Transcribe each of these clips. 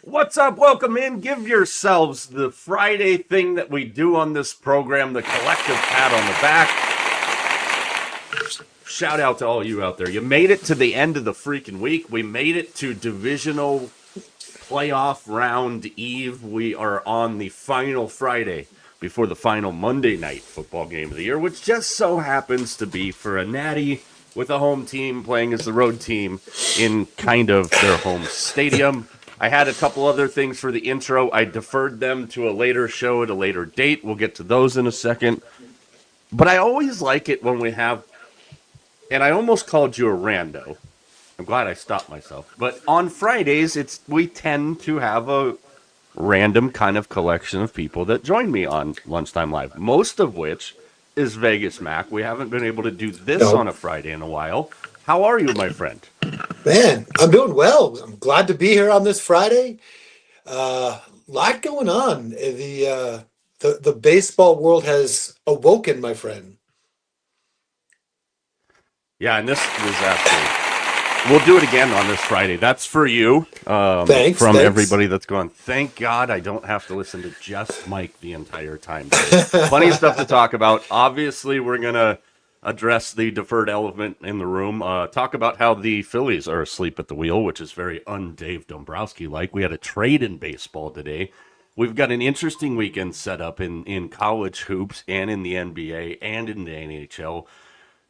What's up? Welcome in. Give yourselves the Friday thing that we do on this program, the collective pat on the back. Shout out to all you out there. You made it to the end of the freaking week. We made it to divisional playoff round eve. We are on the final Friday before the final Monday night football game of the year, which just so happens to be for a Natty with a home team playing as the road team in kind of their home stadium. I had a couple other things for the intro. I deferred them to a later show at a later date. We'll get to those in a second. But I always like it when we have, and I almost called you a rando. I'm glad I stopped myself. But on Fridays, we tend to have a random kind of collection of people that join me on Lunchtime Live, most of which is Vegas Mac. We haven't been able to do this on a Friday in a while. How are you, my friend? Man, I'm doing well. I'm glad to be here on this Friday. Lot going on. The baseball world has awoken, my friend. Yeah, and this is actually, we'll do it again on this Friday. That's for you. Thanks. Everybody that's going, thank God I don't have to listen to just Mike the entire time. Plenty of stuff to talk about. Obviously, we're going to address the deferred elephant in the room, talk about how the Phillies are asleep at the wheel, which is very un-Dave Dombrowski-like. We had a trade in baseball today. We've got an interesting weekend set up in college hoops and in the NBA and in the NHL.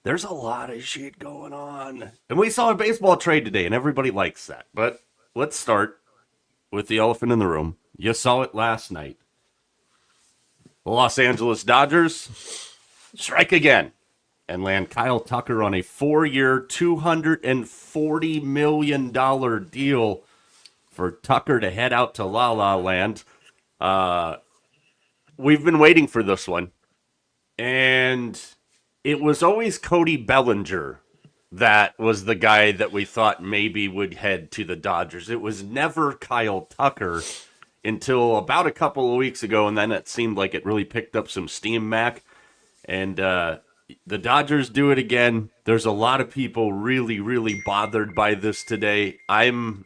There's a lot of shit going on. And we saw a baseball trade today, and everybody likes that. But let's start with the elephant in the room. You saw it last night. The Los Angeles Dodgers strike again and land Kyle Tucker on a 4-year, $240 million deal for Tucker to head out to La La Land. We've been waiting for this one, and it was always Cody Bellinger that was the guy that we thought maybe would head to the Dodgers. It was never Kyle Tucker until about a couple of weeks ago, and then it seemed like it really picked up some steam, Mac. And the Dodgers do it again. There's a lot of people really, really bothered by this today. I'm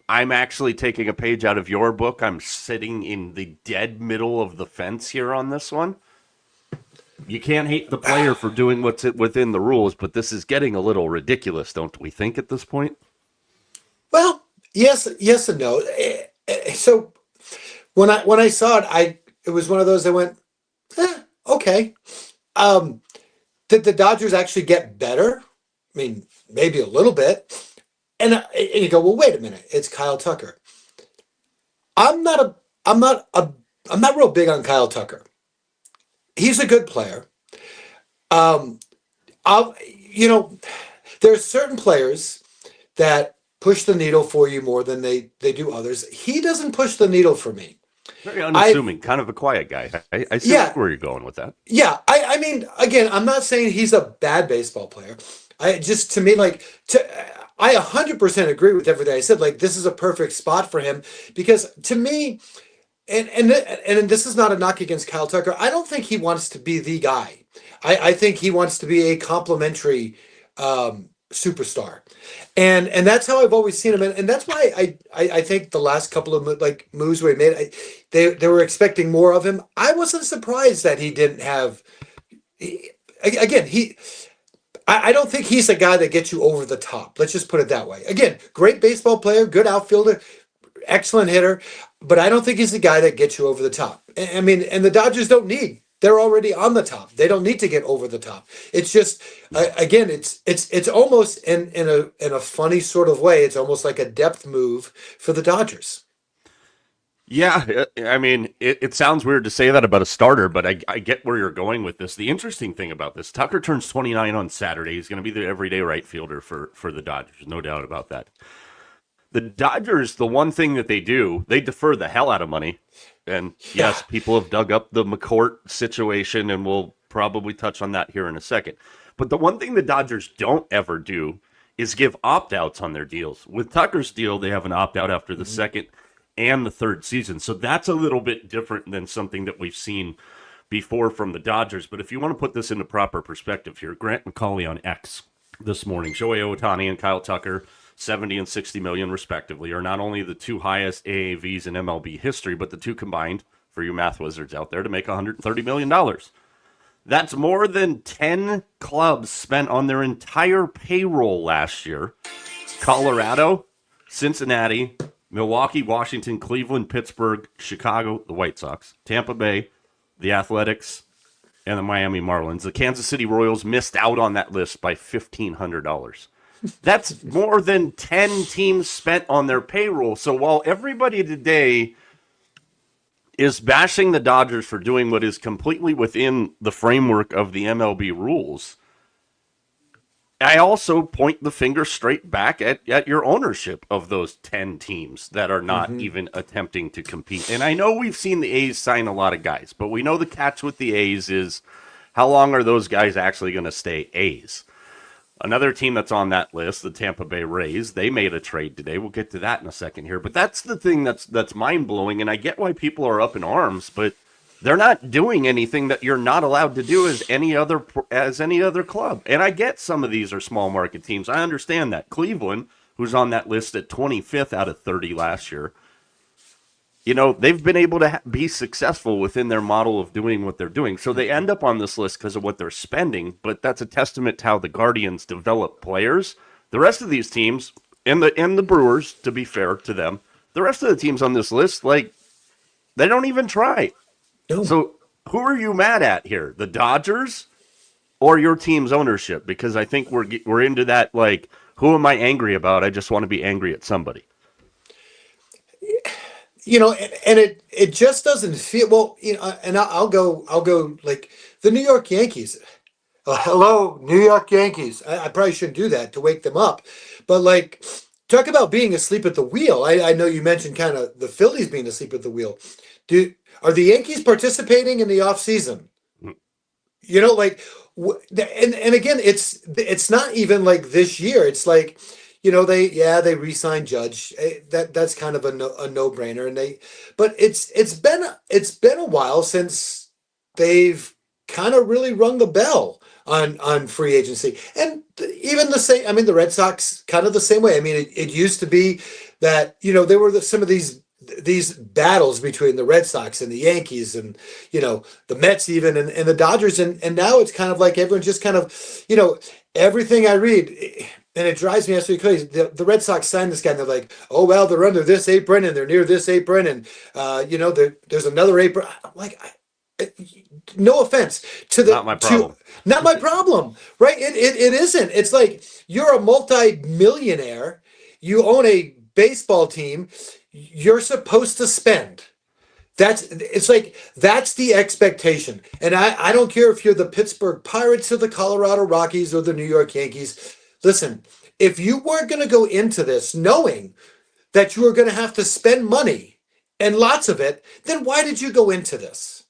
actually taking a page out of your book. I'm sitting in the dead middle of the fence here on this one. You can't hate the player for doing what's within the rules, but this is getting a little ridiculous, don't we think, at this point? Well, yes and no. So when I saw it, it was one of those that went, okay. Did the Dodgers actually get better? I mean, maybe a little bit. And you go, well, wait a minute. It's Kyle Tucker. I'm not real big on Kyle Tucker. He's a good player. There's certain players that push the needle for you more than they do others. He doesn't push the needle for me. Very unassuming, kind of a quiet guy. I see where you're going with that. Yeah, I mean, again, I'm not saying he's a bad baseball player. I 100% agree with everything I said. Like, this is a perfect spot for him because to me, and this is not a knock against Kyle Tucker. I don't think he wants to be the guy. I think he wants to be a complimentary superstar, and that's how I've always seen him, and that's why I think the last couple of moves we made, they were expecting more of him. I wasn't surprised that he didn't have. I don't think he's a guy that gets you over the top. Let's just put it that way. Again, great baseball player, good outfielder, excellent hitter, but I don't think he's the guy that gets you over the top. I mean, and the Dodgers don't need. They're already on the top. They don't need to get over the top. It's just, again, it's almost in a funny sort of way. It's almost like a depth move for the Dodgers. Yeah, I mean, it sounds weird to say that about a starter, but I get where you're going with this. The interesting thing about this, Tucker turns 29 on Saturday. He's going to be the everyday right fielder for the Dodgers, no doubt about that. The Dodgers, the one thing that they do, they defer the hell out of money. And Yeah. yes, people have dug up the McCourt situation, and we'll probably touch on that here in a second. But the one thing the Dodgers don't ever do is give opt outs on their deals. With Tucker's deal, they have an opt out after the Mhm. second and the third season. So that's a little bit different than something that we've seen before from the Dodgers. But if you want to put this into proper perspective here, Grant McCauley on X this morning, Shohei Ohtani and Kyle Tucker, 70 and 60 million respectively, are not only the two highest AAVs in MLB history, but the two combined, for you math wizards out there, to make $130 million. That's more than 10 clubs spent on their entire payroll last year. Colorado, Cincinnati, Milwaukee, Washington, Cleveland, Pittsburgh, Chicago, the White Sox, Tampa Bay, the Athletics, and the Miami Marlins. The Kansas City Royals missed out on that list by $1,500. That's more than 10 teams spent on their payroll. So while everybody today is bashing the Dodgers for doing what is completely within the framework of the MLB rules, I also point the finger straight back at your ownership of those 10 teams that are not Mhm. even attempting to compete. And I know we've seen the A's sign a lot of guys, but we know the catch with the A's is how long are those guys actually going to stay A's? Another team that's on that list, the Tampa Bay Rays, they made a trade today. We'll get to that in a second here. But that's the thing that's mind-blowing, and I get why people are up in arms, but they're not doing anything that you're not allowed to do as any other club. And I get some of these are small market teams. I understand that. Cleveland, who's on that list at 25th out of 30 last year, they've been able to be successful within their model of doing what they're doing. So they end up on this list because of what they're spending, but that's a testament to how the Guardians develop players. The rest of these teams, and the Brewers, to be fair to them, the rest of the teams on this list, like, they don't even try. No. So who are you mad at here? The Dodgers or your team's ownership? Because I think we're into that, like, who am I angry about? I just want to be angry at somebody. And it just doesn't feel well. And I'll go like the New York Yankees. Hello, New York Yankees. I probably shouldn't do that to wake them up, but like, talk about being asleep at the wheel. I know you mentioned kind of the Phillies being asleep at the wheel. Are the Yankees participating in the off season? Like, and again, it's not even like this year. It's like, they re-signed Judge. That's kind of a no brainer, but it's been a while since they've kind of really rung the bell on free agency, and even the same. I mean, the Red Sox kind of the same way. I mean, it used to be that there were some of these battles between the Red Sox and the Yankees and the Mets even and the Dodgers, and now it's kind of like everyone just kind of everything I read, and it drives me absolutely crazy. The Red Sox signed this guy and they're like, oh well, they're under this apron and they're near this apron and there's another apron. I'm like, no offense to Not my problem. not my problem, right? It isn't. It's like you're a multi-millionaire, you own a baseball team, you're supposed to spend. It's like that's the expectation. And I don't care if you're the Pittsburgh Pirates or the Colorado Rockies or the New York Yankees. Listen, if you weren't going to go into this knowing that you were going to have to spend money and lots of it, then why did you go into this?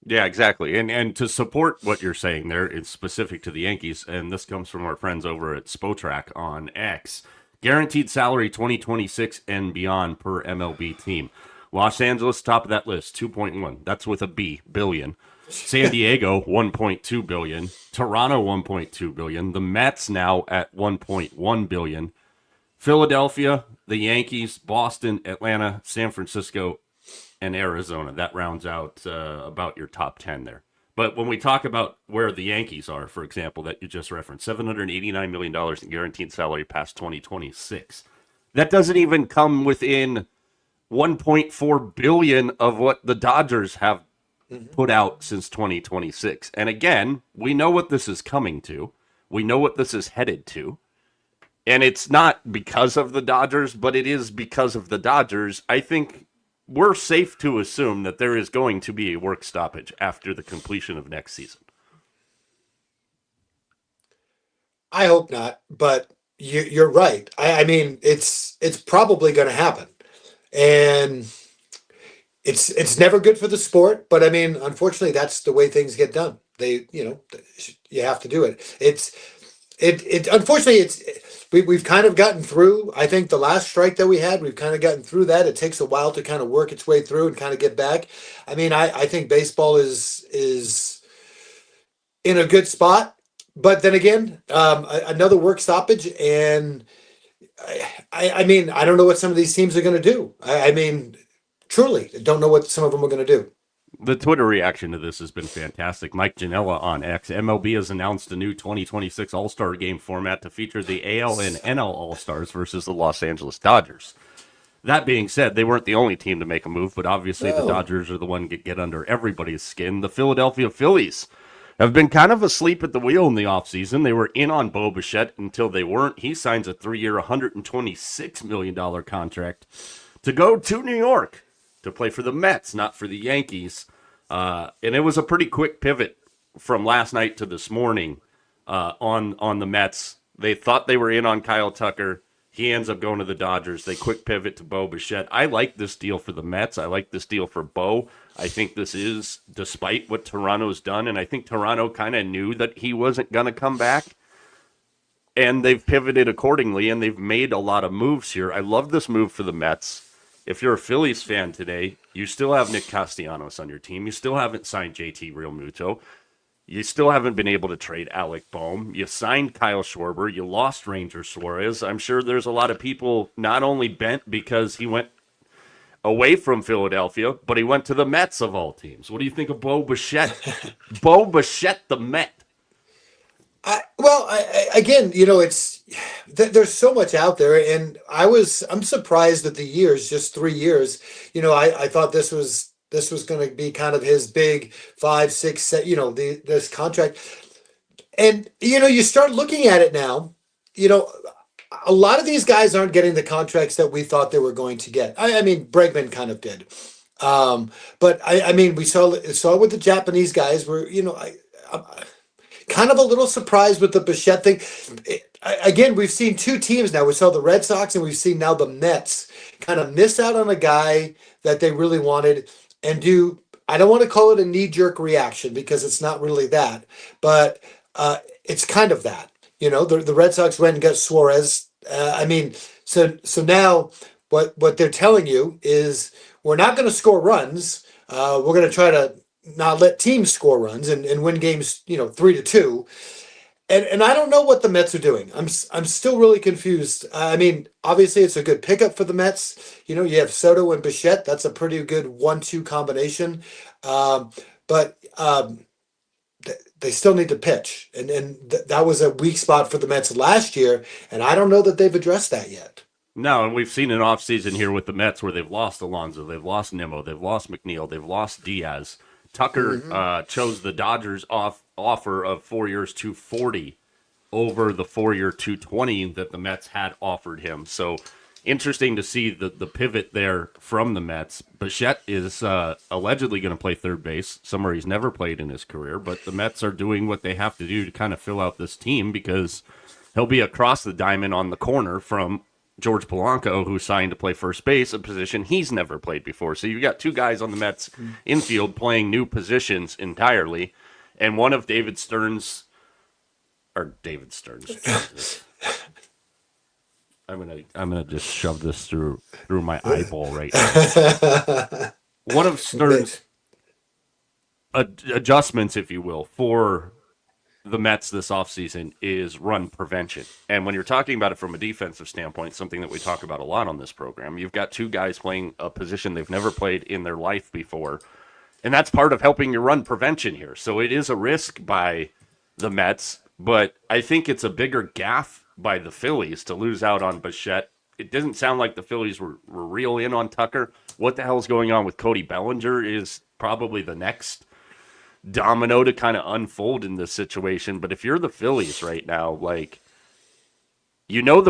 Yeah, exactly. And to support what you're saying there, it's specific to the Yankees, and this comes from our friends over at Spotrac on X. Guaranteed salary 2026 and beyond per MLB team. Los Angeles, top of that list, 2.1. That's with a B, billion. San Diego, 1.2 billion. Toronto, 1.2 billion. The Mets now at 1.1 billion. Philadelphia, the Yankees, Boston, Atlanta, San Francisco, and Arizona. That rounds out about your top 10 there. But when we talk about where the Yankees are, for example, that you just referenced, $789 million in guaranteed salary past 2026. That doesn't even come within 1.4 billion of what the Dodgers have put out since 2026. And again, we know what this is coming to. We know what this is headed to. And it's not because of the Dodgers, but it is because of the Dodgers. I think we're safe to assume that there is going to be a work stoppage after the completion of next season. I hope not, but you're right. I mean, it's probably going to happen, and it's never good for the sport. But I mean, unfortunately, that's the way things get done. You have to do it. It unfortunately we've kind of gotten through. I think the last strike that we had, we've kind of gotten through that. It takes a while to kind of work its way through and kind of get back. I mean, I think baseball is in a good spot. But then again, another work stoppage, and I mean, I don't know what some of these teams are going to do. I mean, truly, I don't know what some of them are going to do. The Twitter reaction to this has been fantastic. Mike Janela on X. MLB has announced a new 2026 All-Star Game format to feature the AL and NL All-Stars versus the Los Angeles Dodgers. That being said, they weren't the only team to make a move, but obviously the Dodgers are the one to get under everybody's skin. The Philadelphia Phillies have been kind of asleep at the wheel in the offseason. They were in on Bo Bichette until they weren't. He signs a 3-year, $126 million contract to go to New York to play for the Mets, not for the Yankees. And it was a pretty quick pivot from last night to this morning on the Mets. They thought they were in on Kyle Tucker. He ends up going to the Dodgers. They quick pivot to Bo Bichette. I like this deal for the Mets. I like this deal for Bo. I think this is despite what Toronto's done, and I think Toronto kind of knew that he wasn't going to come back. And they've pivoted accordingly, and they've made a lot of moves here. I love this move for the Mets. If you're a Phillies fan today, you still have Nick Castellanos on your team. You still haven't signed JT Realmuto. You still haven't been able to trade Alec Boehm. You signed Kyle Schwarber. You lost Ranger Suarez. I'm sure there's a lot of people not only bent because he went away from Philadelphia, but he went to the Mets of all teams. What do you think of Bo Bichette? Bo Bichette, the Met. Again, there's so much out there, and I'm surprised at the years, just 3 years. I thought this was going to be kind of his big 5, 6, this contract, and you start looking at it now. A lot of these guys aren't getting the contracts that we thought they were going to get. I mean, Bregman kind of did, but I mean, we saw with the Japanese guys where I'm kind of a little surprised with the Bichette thing. Again, we've seen two teams now. We saw the Red Sox and we've seen now the Mets kind of miss out on a guy that they really wanted and I don't want to call it a knee-jerk reaction because it's not really that, but it's kind of that. The Red Sox went and got Suarez. I mean, so now what they're telling you is we're not going to score runs. We're going to try to not let teams score runs and win games, 3-2. And I don't know what the Mets are doing. I'm still really confused. I mean, obviously it's a good pickup for the Mets. You have Soto and Bichette. That's a pretty good 1-2 combination. But they still need to pitch. And that was a weak spot for the Mets last year. And I don't know that they've addressed that yet. No, and we've seen an offseason here with the Mets where they've lost Alonso, they've lost Nimmo, they've lost McNeil, they've lost Diaz. Tucker chose the Dodgers offer of 4 years, $240 over the 4-year, $220 that the Mets had offered him. So interesting to see the pivot there from the Mets. Bichette is allegedly going to play third base, somewhere he's never played in his career, but the Mets are doing what they have to do to kind of fill out this team because he'll be across the diamond on the corner from George Polanco, who signed to play first base, a position he's never played before. So you've got two guys on the Mets infield playing new positions entirely, and one of David Stearns. I'm gonna just shove this through my eyeball right now. One of Stearns' adjustments, if you will, for the Mets this offseason is run prevention. And when you're talking about it from a defensive standpoint, something that we talk about a lot on this program, you've got two guys playing a position they've never played in their life before. And that's part of helping your run prevention here. So it is a risk by the Mets, but I think it's a bigger gaffe by the Phillies to lose out on Bichette. It doesn't sound like the Phillies were real in on Tucker. What the hell is going on with Cody Bellinger is probably the next domino to kind of unfold in this situation. But if you're the Phillies right now, the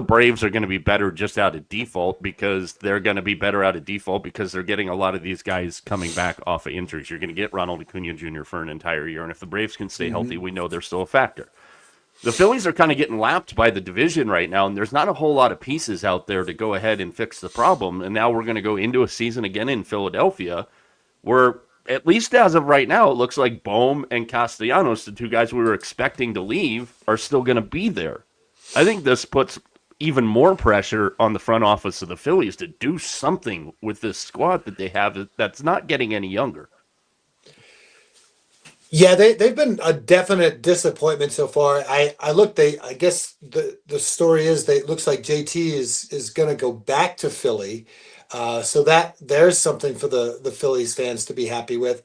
Braves are going to be better just out of default because they're going to be better out of default because they're getting a lot of these guys coming back off of injuries. You're going to get Ronald Acuna Jr. for an entire year. And if the Braves can stay healthy, we know they're still a factor. The Phillies are kind of getting lapped by the division right now, and there's not a whole lot of pieces out there to go ahead and fix the problem. And now we're going to go into a season again in Philadelphia where, at least as of right now, it looks like Bohm and Castellanos, the two guys we were expecting to leave, are still going to be there. I think this puts even more pressure on the front office of the Phillies to do something with this squad that they have that's not getting any younger. Yeah, they've been a definite disappointment so far. I look, they I guess the story is that it looks like JT is going to go back to Philly, so that there's something for the Phillies fans to be happy with.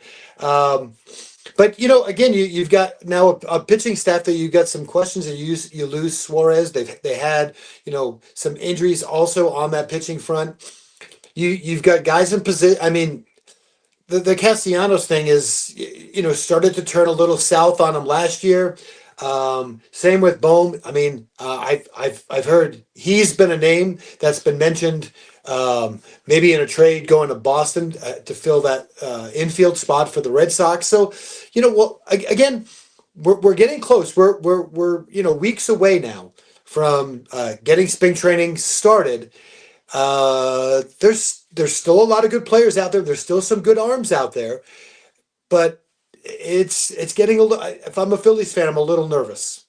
But again, you've got now a pitching staff that you've got some questions. You lose Suarez. They had some injuries also on that pitching front. You've got guys in position. I mean, the Castellanos thing is, started to turn a little south on him last year. Same with Bohm. I mean, I've heard he's been a name that's been mentioned, maybe in a trade going to Boston to fill that infield spot for the Red Sox. So, well, again, we're getting close. We're weeks away now from getting spring training started. There's still a lot of good players out there. There's still some good arms out there, but it's getting a little. If I'm a Phillies fan, I'm a little nervous.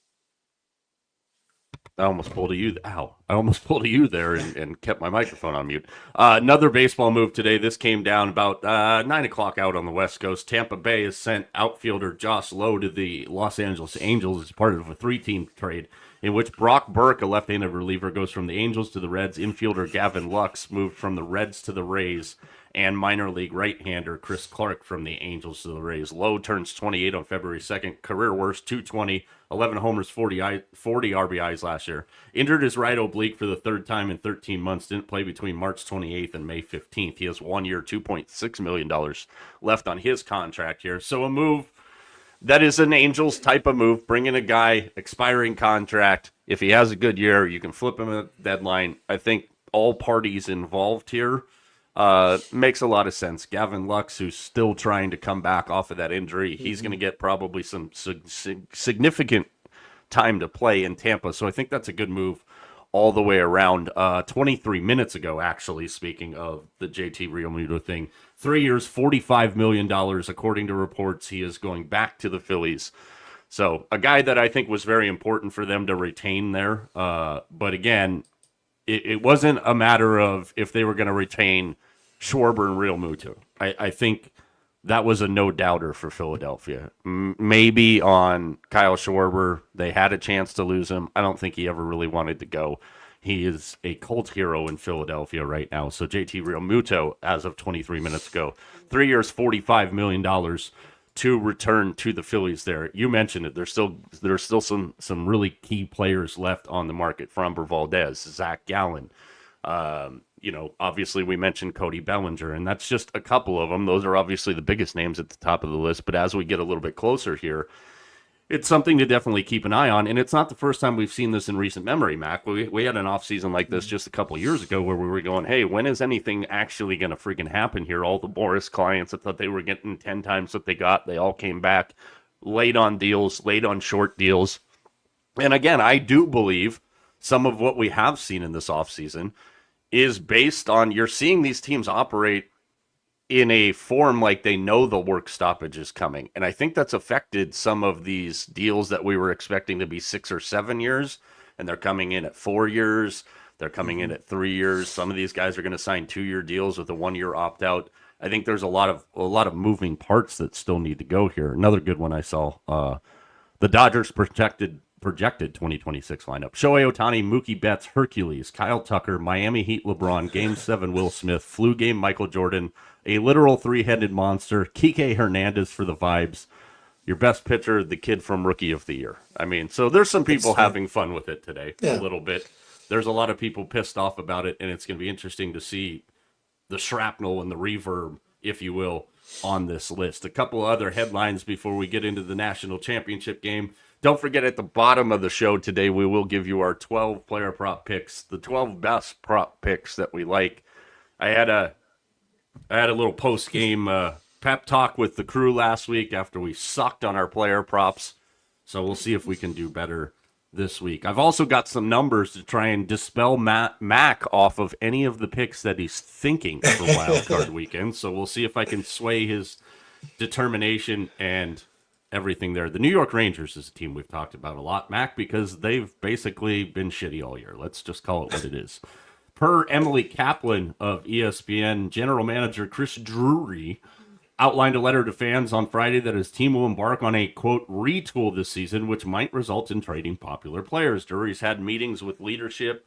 I almost pulled a you. Ow! I almost pulled a you there and kept my microphone on mute. Another baseball move today. This came down about 9 o'clock out on the West Coast. Tampa Bay has sent outfielder Josh Lowe to the Los Angeles Angels as part of a 3-team trade in which Brock Burke, a left-handed reliever, goes from the Angels to the Reds. Infielder Gavin Lux moved from the Reds to the Rays, and minor league right-hander Chris Clark from the Angels to the Rays. Lowe turns 28 on February 2nd. Career worst, 220, 11 homers, 40 RBIs last year. Injured his right oblique for the third time in 13 months. Didn't play between March 28th and May 15th. He has 1 year, $2.6 million left on his contract here. So a move that is an Angels type of move, bringing a guy, expiring contract. If he has a good year, you can flip him at the deadline. I think all parties involved here makes a lot of sense. Gavin Lux, who's still trying to come back off of that injury, he's going to get probably some significant time to play in Tampa. So I think that's a good move all the way around. 23 minutes ago, actually, speaking of the JT Realmuto thing, 3 years, $45 million, according to reports. He is going back to the Phillies. So a guy that I think was very important for them to retain there. But again, it wasn't a matter of if they were going to retain Schwarber and Realmuto. I think that was a no-doubter for Philadelphia. Maybe on Kyle Schwarber, they had a chance to lose him. I don't think he ever really wanted to go. He is a cult hero in Philadelphia right now. So JT Realmuto, as of 23 minutes ago, 3 years, $45 million to return to the Phillies there. You mentioned it. There's still some really key players left on the market. Framber Valdez, Zach Gallen. Obviously we mentioned Cody Bellinger, and that's just a couple of them. Those are obviously the biggest names at the top of the list. But as we get a little bit closer here, it's something to definitely keep an eye on. And it's not the first time we've seen this in recent memory, Mac. We had an offseason like this just a couple of years ago where we were going, hey, when is anything actually going to freaking happen here? All the Boris clients that thought they were getting 10 times what they got, they all came back late on deals, late on short deals. And again, I do believe some of what we have seen in this offseason is based on you're seeing these teams operate in a form like they know the work stoppage is coming. And I think that's affected some of these deals that we were expecting to be 6 or 7 years, and they're coming in at 4 years. They're coming in at 3 years. Some of these guys are going to sign 2-year deals with a 1-year opt-out. I think there's a lot of moving parts that still need to go here. Another good one I saw, the Dodgers projected 2026 lineup. Shohei Ohtani, Mookie Betts, Hercules, Kyle Tucker, Miami Heat LeBron, Game 7 Will Smith, Flu Game Michael Jordan, a literal 3-headed monster, Kike Hernandez for the vibes, your best pitcher, the kid from Rookie of the Year. I mean, so there's some people having fun with it today, a little bit. There's a lot of people pissed off about it, and it's going to be interesting to see the shrapnel and the reverb, if you will, on this list. A couple other headlines before we get into the national championship game. Don't forget, at the bottom of the show today, we will give you our 12 player prop picks, the 12 best prop picks that we like. I had a little post-game pep talk with the crew last week after we sucked on our player props. So we'll see if we can do better this week. I've also got some numbers to try and dispel Mac off of any of the picks that he's thinking for Wild Card Weekend. So we'll see if I can sway his determination and everything there. The New York Rangers is a team we've talked about a lot, Mac, because they've basically been shitty all year. Let's just call it what it is. Per Emily Kaplan of ESPN, general manager Chris Drury outlined a letter to fans on Friday that his team will embark on a, quote, retool this season, which might result in trading popular players. Drury's had meetings with leadership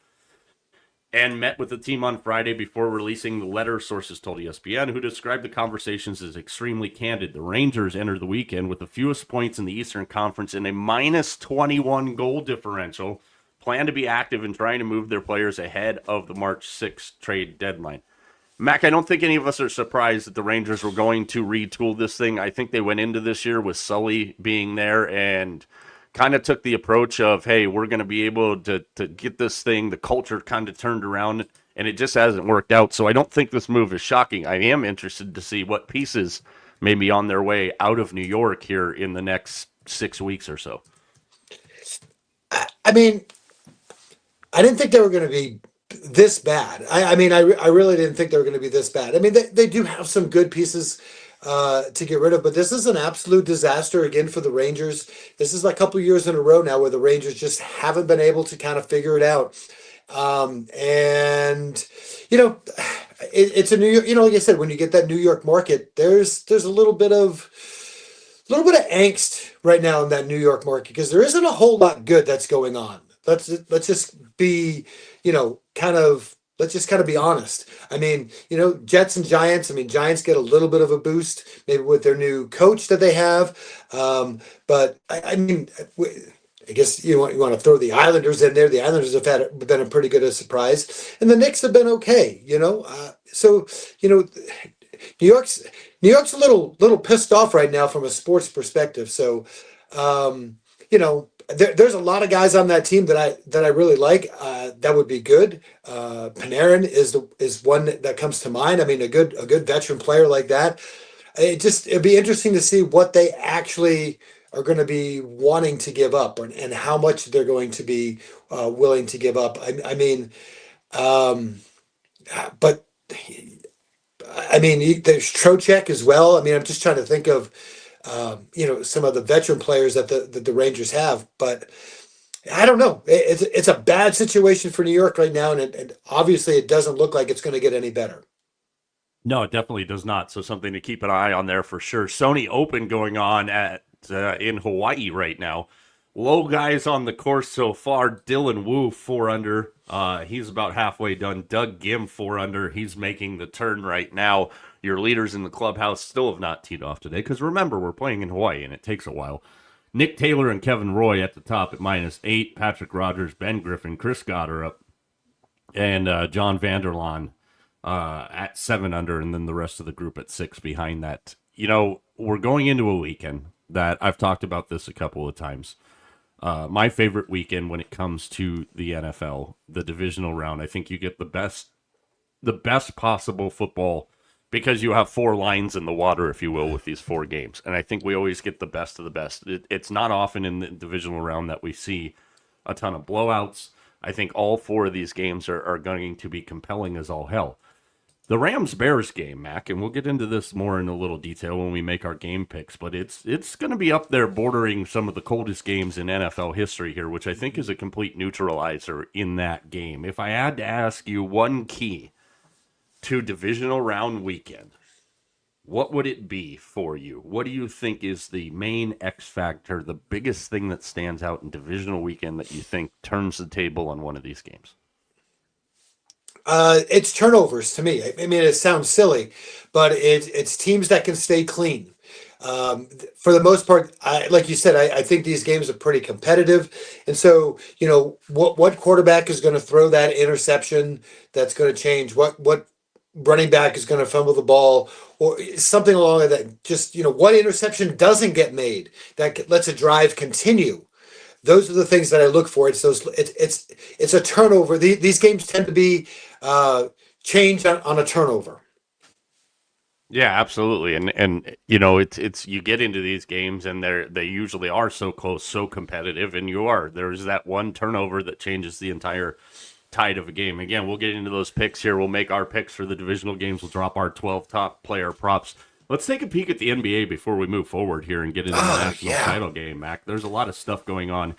and met with the team on Friday before releasing the letter, sources told ESPN, who described the conversations as extremely candid. The Rangers entered the weekend with the fewest points in the Eastern Conference and a minus 21 goal differential, plan to be active in trying to move their players ahead of the March 6th trade deadline. Mac, I don't think any of us are surprised that the Rangers were going to retool this thing. I think they went into this year with Sully being there and kind of took the approach of, hey, we're going to be able to get this thing, the culture kind of turned around, and it just hasn't worked out. So I don't think this move is shocking. I am interested to see what pieces may be on their way out of New York here in the next 6 weeks or so. I mean, I didn't think they were going to be this bad. I mean, I really didn't think they were going to be this bad. I mean, they do have some good pieces to get rid of, but this is an absolute disaster again for the Rangers. This is like a couple of years in a row now where the Rangers just haven't been able to kind of figure it out. And you know, it's a New York. You know, like I said, when you get that New York market, there's a little bit of angst right now in that New York market because there isn't a whole lot good that's going on. Let's just be, let's just kind of be honest. I mean, Jets and Giants. I mean, Giants get a little bit of a boost maybe with their new coach that they have. But I mean, I guess you want to throw the Islanders in there. The Islanders have been a pretty good surprise, and the Knicks have been okay. So New York's a little pissed off right now from a sports perspective. So, there's a lot of guys on that team that I really like. That would be good. Panarin is one that comes to mind. I mean, a good veteran player like that. It'd be interesting to see what they actually are going to be wanting to give up and how much they're going to be willing to give up. But I mean, there's Trocheck as well. I mean, I'm just trying to think of, some of the veteran players that the Rangers have, but I don't know. It's a bad situation for New York right now, and obviously it doesn't look like it's going to get any better. No, it definitely does not. So something to keep an eye on there for sure. Sony Open going on in Hawaii right now. Low guys on the course so far. Dylan Wu 4 under. He's about halfway done. Doug Gim 4 under. He's making the turn right now. Your leaders in the clubhouse still have not teed off today because remember, we're playing in Hawaii and it takes a while. Nick Taylor and Kevin Roy at the top at -8. Patrick Rogers, Ben Griffin, Chris Scott are up. And John Vanderlaan at 7 under, and then the rest of the group at 6 behind that. We're going into a weekend that I've talked about this a couple of times. My favorite weekend when it comes to the NFL, the divisional round. I think you get the best possible football because you have 4 lines in the water, if you will, with these 4 games. And I think we always get the best of the best. It's not often in the divisional round that we see a ton of blowouts. I think all 4 of these games are going to be compelling as all hell. The Rams-Bears game, Mac, and we'll get into this more in a little detail when we make our game picks, but it's going to be up there bordering some of the coldest games in NFL history here, which I think is a complete neutralizer in that game. If I had to ask you one key to divisional round weekend, what would it be for you? What do you think is the main X factor, the biggest thing that stands out in divisional weekend that you think turns the table on one of these games? It's turnovers to me. I mean, it sounds silly, but it's teams that can stay clean. For the most part, like you said, I think these games are pretty competitive. And so, what quarterback is going to throw that interception that's going to change? What running back is going to fumble the ball or something along that? Just, what interception doesn't get made that lets a drive continue? Those are the things that I look for. It's a turnover. These games tend to be changed on a turnover. Yeah, absolutely. And you know, it's you get into these games and they usually are so close, so competitive, and there's that one turnover that changes the entire tide of a game. Again, we'll get into those picks here. We'll make our picks for the divisional games. We'll drop our 12 top player props. Let's take a peek at the NBA before we move forward here and get into the Oh national yeah. title game, Mac. There's a lot of stuff going on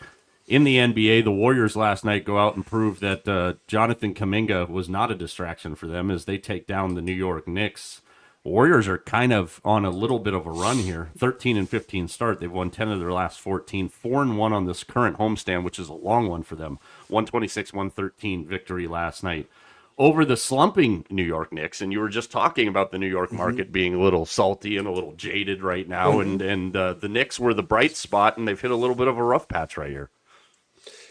in the NBA. The Warriors last night go out and prove that Jonathan Kuminga was not a distraction for them as they take down the New York Knicks. Warriors are kind of on a little bit of a run here. 13 and 15 start. They've won 10 of their last 14. 4 and 1 on this current homestand, which is a long one for them. 126-113 victory last night over the slumping New York Knicks. And you were just talking about the New York market being a little salty and a little jaded right now. And the Knicks were the bright spot, and they've hit a little bit of a rough patch right here.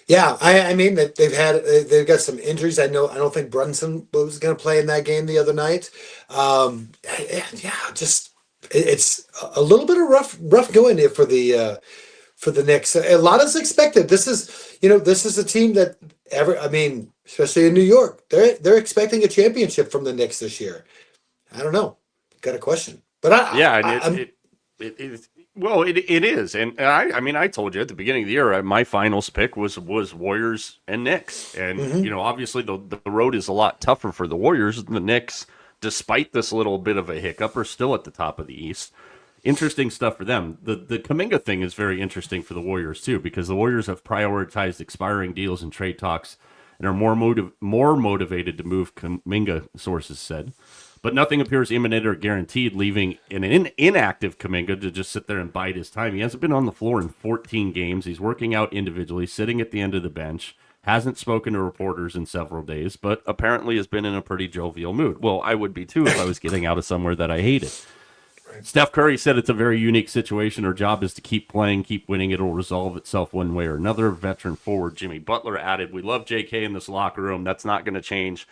Yeah, I mean that they've got some injuries. I know I don't think Brunson was going to play in that game the other night. Yeah, just it's a little bit of rough going here for the Knicks. A lot is expected. This is a team that I mean, especially in New York, they're expecting a championship from the Knicks this year. I don't know, got a question, but Yeah, and I'm it is well, it is, and I mean, I told you at the beginning of the year, my finals pick was Warriors and Knicks, and you mhm, know, obviously the road is a lot tougher for the Warriors. The Knicks, despite this little bit of a hiccup, are still at the top of the East. Interesting stuff for them. The Kaminga thing is very interesting for the Warriors too, because the Warriors have prioritized expiring deals and trade talks and are more motivated to move Kaminga, sources said. But nothing appears imminent or guaranteed, leaving an inactive Kaminga to just sit there and bide his time. He hasn't been on the floor in 14 games. He's working out individually, sitting at the end of the bench, hasn't spoken to reporters in several days, but apparently has been in a pretty jovial mood. Well, I would be too if I was getting out of somewhere that I hated. Steph Curry said it's a very unique situation. Her job is to keep playing, keep winning. It'll resolve itself one way or another. Veteran forward Jimmy Butler added, "We love JK in this locker room. That's not going to change.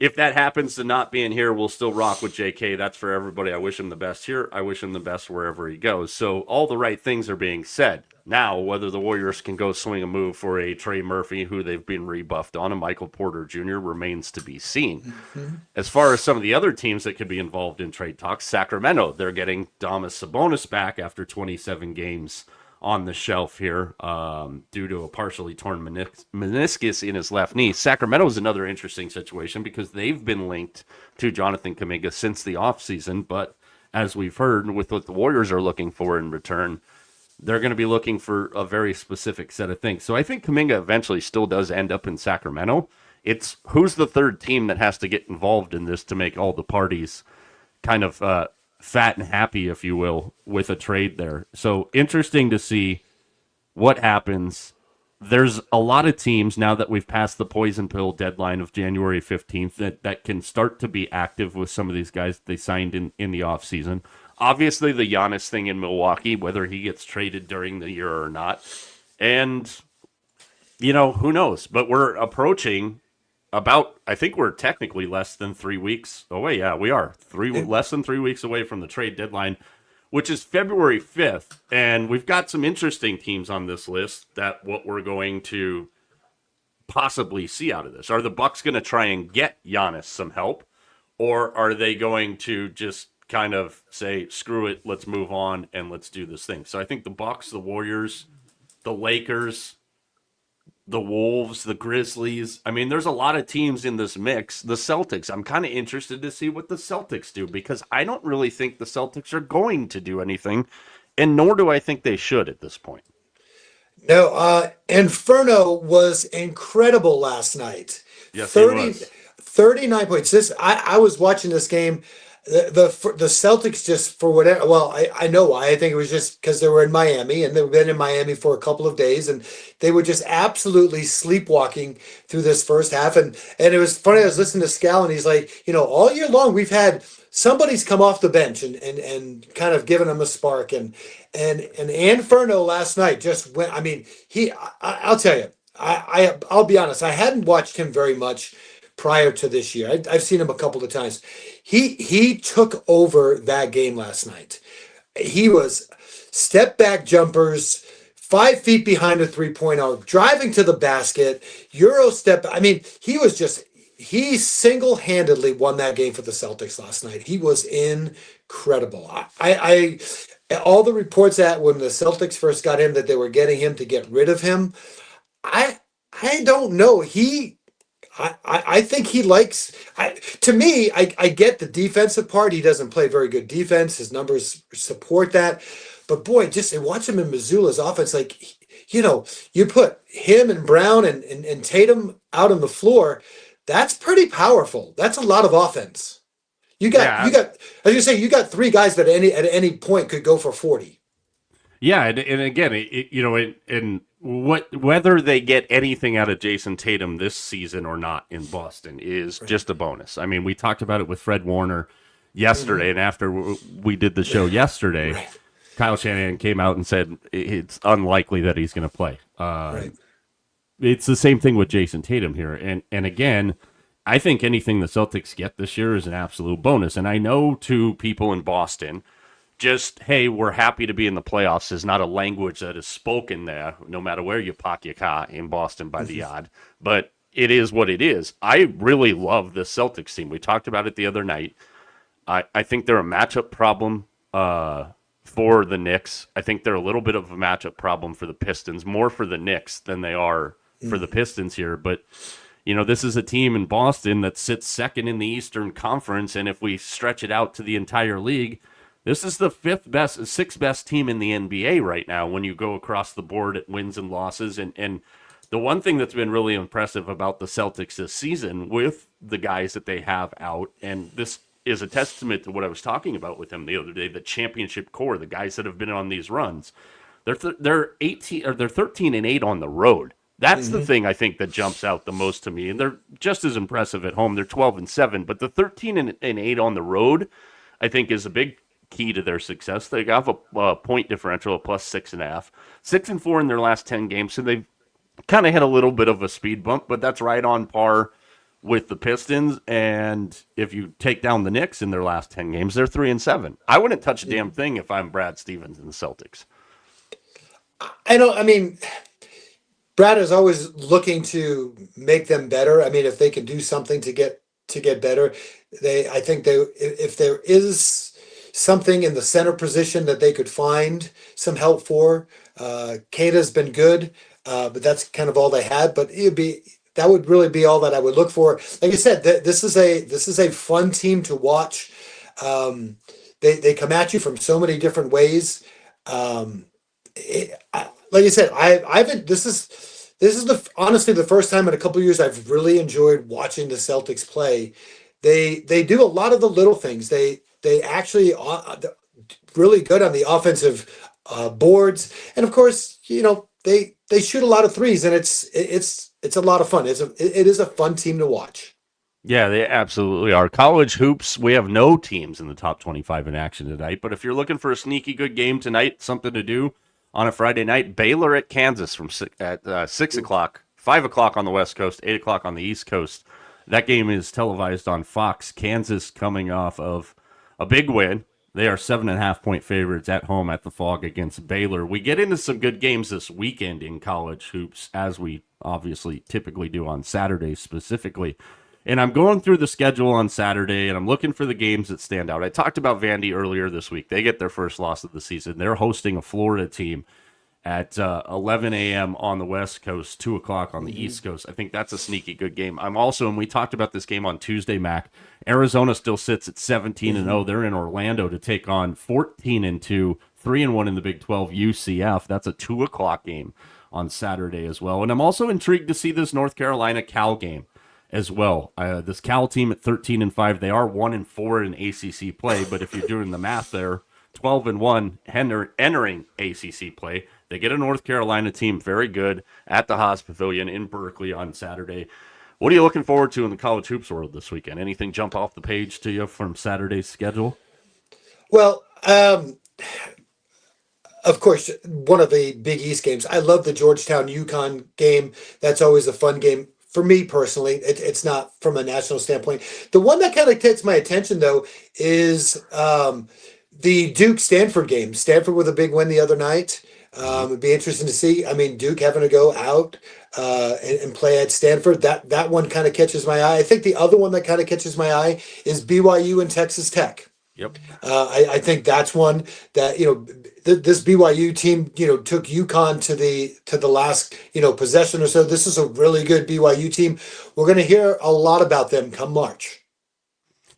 If that happens to not being here, we'll still rock with JK. That's for everybody. I wish him the best here. I wish him the best wherever he goes." So all the right things are being said. Now, whether the Warriors can go swing a move for a Trey Murphy, who they've been rebuffed on, and Michael Porter Jr. remains to be seen. mhm. As far as some of the other teams that could be involved in trade talks, Sacramento, they're getting Domas Sabonis back after 27 games on the shelf here due to a partially torn meniscus in his left knee. Sacramento is another interesting situation because they've been linked to Jonathan Kuminga since the offseason, but as we've heard with what the Warriors are looking for in return, they're going to be looking for a very specific set of things. So I think Kuminga eventually still does end up in Sacramento. It's who's the third team that has to get involved in this to make all the parties kind of fat and happy, if you will, with a trade there. So interesting to see what happens. There's a lot of teams now that we've passed the poison pill deadline of January 15th that can start to be active with some of these guys that they signed in the offseason. Obviously, the Giannis thing in Milwaukee, whether he gets traded during the year or not. And, you know, who knows? But we're approaching about, I think we're technically less than 3 weeks away. Yeah, we are Yeah. less than 3 weeks away from the trade deadline, which is February 5th. And we've got some interesting teams on this list that what we're going to possibly see out of this. Are the Bucks going to try and get Giannis some help, or are they going to just kind of say, screw it, let's move on and let's do this thing? So I think the Bucks, the Warriors, the Lakers, the Wolves, the Grizzlies. I mean, there's a lot of teams in this mix. The Celtics, I'm kind of interested to see what the Celtics do because I don't really think the Celtics are going to do anything, and nor do I think they should at this point. No, Inferno was incredible last night. Yes, he 30, was. 39 points. I was watching this game. The Celtics just for whatever. Well, I know why. I think it was just because they were in Miami and they've been in Miami for a couple of days, and they were just absolutely sleepwalking through this first half. And it was funny. I was listening to Scal, and he's like, all year long we've had somebody's come off the bench and kind of given them a spark. And Inferno last night just went. I mean, I'll tell you. I'll be honest. I hadn't watched him very much prior to this year. I've seen him a couple of times. He took over that game last night. He was step back jumpers, 5 feet behind a 3-point arc, driving to the basket, Euro step. I mean, he single-handedly won that game for the Celtics last night. He was incredible. All the reports that when the Celtics first got him that they were getting him to get rid of him. I I don't know. I think he likes. To me, I get the defensive part. He doesn't play very good defense. His numbers support that. But boy, just watch him in Missoula's offense. Like, you put him and Brown and Tatum out on the floor. That's pretty powerful. That's a lot of offense. You got Yeah, you got. As you say, you got three guys that at any point could go for 40. yeah, and again, and whether they get anything out of Jason Tatum this season or not in Boston is Right. just a bonus. I mean, we talked about it with Fred Warner yesterday, Mhm. and after we did the show yesterday, Right. Kyle Shanahan came out and said it's unlikely that he's going to play. Right. It's the same thing with Jason Tatum here, and again, I think anything the Celtics get this year is an absolute bonus. And I know to people in Boston, just hey, we're happy to be in the playoffs is not a language that is spoken there, no matter where you park your car in Boston by the yard. But it is what it is. I really love the Celtics team. We talked about it the other night. I think they're a matchup problem for the Knicks. I think they're a little bit of a matchup problem for the Pistons, more for the Knicks than they are for the Pistons here. But this is a team in Boston that sits second in the Eastern Conference, and if we stretch it out to the entire league, this is the sixth best team in the NBA right now when you go across the board at wins and losses. And the one thing that's been really impressive about the Celtics this season with the guys that they have out, and this is a testament to what I was talking about with him the other day, the championship core, the guys that have been on these runs. They're 18 or they're 13-8 on the road. That's the thing I think that jumps out the most to me, and they're just as impressive at home. They're 12-7, but the 13-8 on the road, I think, is a big key to their success. They have a point differential of plus 6.5, 6-4 in their last 10 games, so they've kind of had a little bit of a speed bump, but that's right on par with the Pistons. And if you take down the Knicks in their last 10 games, they're 3-7. I wouldn't touch a damn thing if I'm Brad Stevens and the Celtics. I know. I mean, Brad is always looking to make them better. I mean, if they can do something to get better, I think if there is something in the center position that they could find some help for. Kata's been good, but that's kind of all they had. But that would really be all that I would look for. Like I said, this is a fun team to watch. They come at you from so many different ways. Like I said, I haven't. This is honestly the first time in a couple of years I've really enjoyed watching the Celtics play. They do a lot of the little things. They actually really good on the offensive boards, and of course, they shoot a lot of threes, and it's a lot of fun. It is a fun team to watch. Yeah, they absolutely are. College hoops, we have no teams in the top 25 in action tonight, but if you're looking for a sneaky good game tonight, something to do on a Friday night, Baylor at Kansas at 6 o'clock, 5 o'clock on the West Coast, 8 o'clock on the East Coast. That game is televised on Fox. Kansas coming off of a big win. They are 7.5-point favorites at home at the Fog against Baylor. We get into some good games this weekend in college hoops, as we obviously typically do on Saturdays specifically. And I'm going through the schedule on Saturday, and I'm looking for the games that stand out. I talked about Vandy earlier this week. They get their first loss of the season. They're hosting a Florida team at 11 a.m. on the West Coast, 2 o'clock on the East Coast. I think that's a sneaky good game. I'm also, and we talked about this game on Tuesday, Mac, Arizona still sits at 17-0. They're in Orlando to take on 14-2, 3-1 in the Big 12 UCF. That's a 2 o'clock game on Saturday as well. And I'm also intrigued to see this North Carolina Cal game as well. This Cal team at 13-5, they are 1-4 in ACC play, but if you're doing the math there, 12-1 entering ACC play. They get a North Carolina team very good at the Haas Pavilion in Berkeley on Saturday. What are you looking forward to in the college hoops world this weekend? Anything jump off the page to you from Saturday's schedule? Well, of course, one of the Big East games. I love the Georgetown UConn game. That's always a fun game. For me personally, it's not from a national standpoint. The one that kind of gets my attention, though, is the Duke-Stanford game. Stanford with a big win the other night. It'd be interesting to see. I mean, Duke having to go out. and play at Stanford. That one kind of catches my eye. I think the other one that kind of catches my eye is BYU and Texas Tech. Yep. I think that's one that this BYU team took UConn to the last possession or so. This is a really good BYU team. We're going to hear a lot about them come March.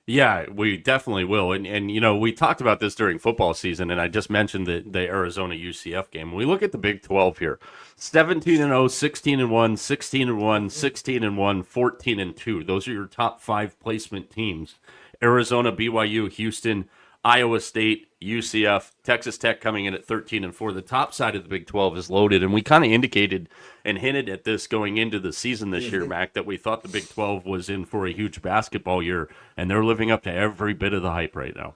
Yeah, we definitely will. And we talked about this during football season, and I just mentioned the Arizona UCF game. When we look at the Big 12 here, 17-0, 16-1, 16-1, 16-1, 14-2. Those are your top 5 placement teams. Arizona, BYU, Houston, Iowa State, UCF, Texas Tech coming in at 13-4. The top side of the Big 12 is loaded, and we kind of indicated and hinted at this going into the season this year, Mac, that we thought the Big 12 was in for a huge basketball year, and they're living up to every bit of the hype right now.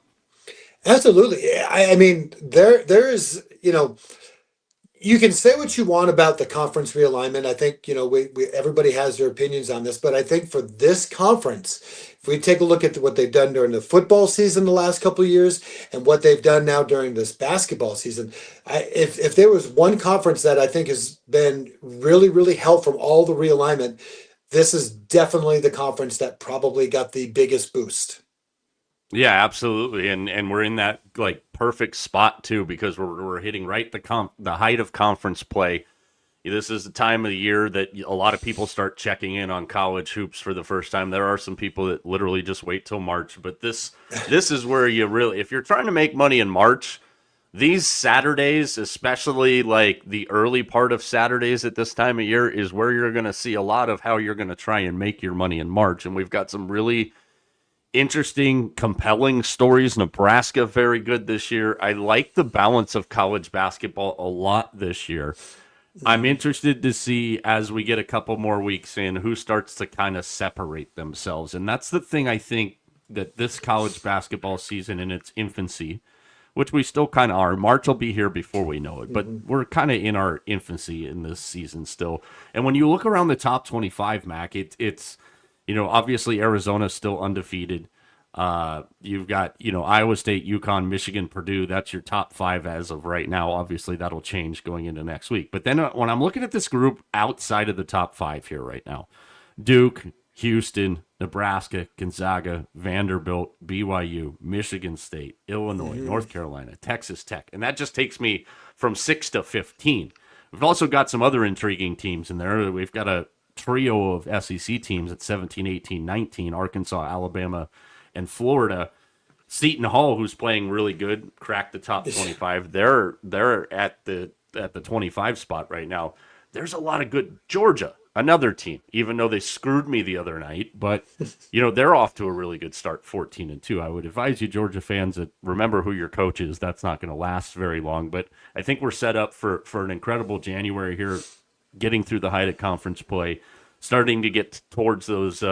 Absolutely. I mean, there is, you can say what you want about the conference realignment. I think, we everybody has their opinions on this, but I think for this conference, if we take a look at what they've done during the football season the last couple of years and what they've done now during this basketball season, if there was one conference that I think has been really, really helped from all the realignment, this is definitely the conference that probably got the biggest boost. Yeah, absolutely, and we're in that perfect spot too because we're hitting right the height of conference play. This is the time of the year that a lot of people start checking in on college hoops for the first time. There are some people that literally just wait till March, but this is where you really, if you're trying to make money in March, these Saturdays, especially the early part of Saturdays at this time of year, is where you're going to see a lot of how you're going to try and make your money in March. And we've got some really interesting, compelling stories. Nebraska, very good this year. I like the balance of college basketball a lot this year. I'm interested to see, as we get a couple more weeks in, who starts to kind of separate themselves. And that's the thing I think that this college basketball season in its infancy, which we still kind of are. March will be here before we know it, but we're kind of in our infancy in this season still. And when you look around the top 25, Mac, it's obviously Arizona's still undefeated. You've got, Iowa State, UConn, Michigan, Purdue. That's your top 5 as of right now. Obviously, that'll change going into next week. But then when I'm looking at this group outside of the top 5 here right now, Duke, Houston, Nebraska, Gonzaga, Vanderbilt, BYU, Michigan State, Illinois, North Carolina, Texas Tech. And that just takes me from 6 to 15. We've also got some other intriguing teams in there. We've got a trio of SEC teams at 17, 18, 19, Arkansas, Alabama, and Florida. Seton Hall, who's playing really good, cracked the top 25. They're at the 25 spot right now. There's a lot of good. Georgia, another team, even though they screwed me the other night, but they're off to a really good start, 14-2. I would advise you, Georgia fans, that remember who your coach is. That's not going to last very long, but I think we're set up for an incredible January here, getting through the height of conference play, starting to get towards those.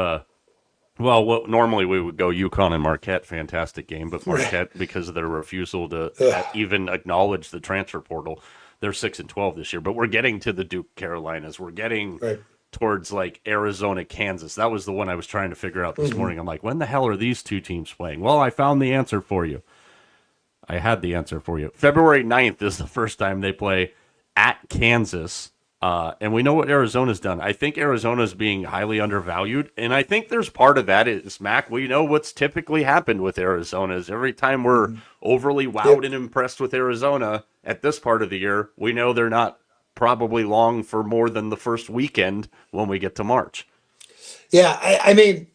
What normally we would go UConn and Marquette, fantastic game, but Marquette, because of their refusal to even acknowledge the transfer portal, they're 6-12 this year. But we're getting to the Duke Carolinas. We're getting towards Arizona, Kansas. That was the one I was trying to figure out this morning. I'm like, when the hell are these two teams playing? Well, I found the answer for you. I had the answer for you. February 9th is the first time they play at Kansas. And we know what Arizona's done. I think Arizona's being highly undervalued, and I think there's part of that is, Mac, we know what's typically happened with Arizona is every time we're overly wowed and impressed with Arizona at this part of the year, we know they're not probably long for more than the first weekend when we get to March. Yeah, I mean,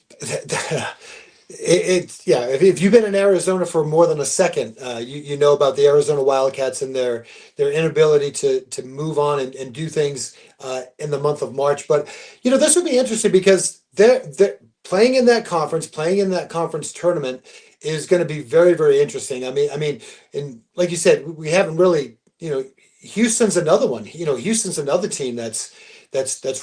If you've been in Arizona for more than a second, you know about the Arizona Wildcats and their inability to move on and do things in the month of March. But this would be interesting because they're playing in that conference tournament is going to be very, very interesting. I mean, and like you said, we haven't really, Houston's another one. Houston's another team that's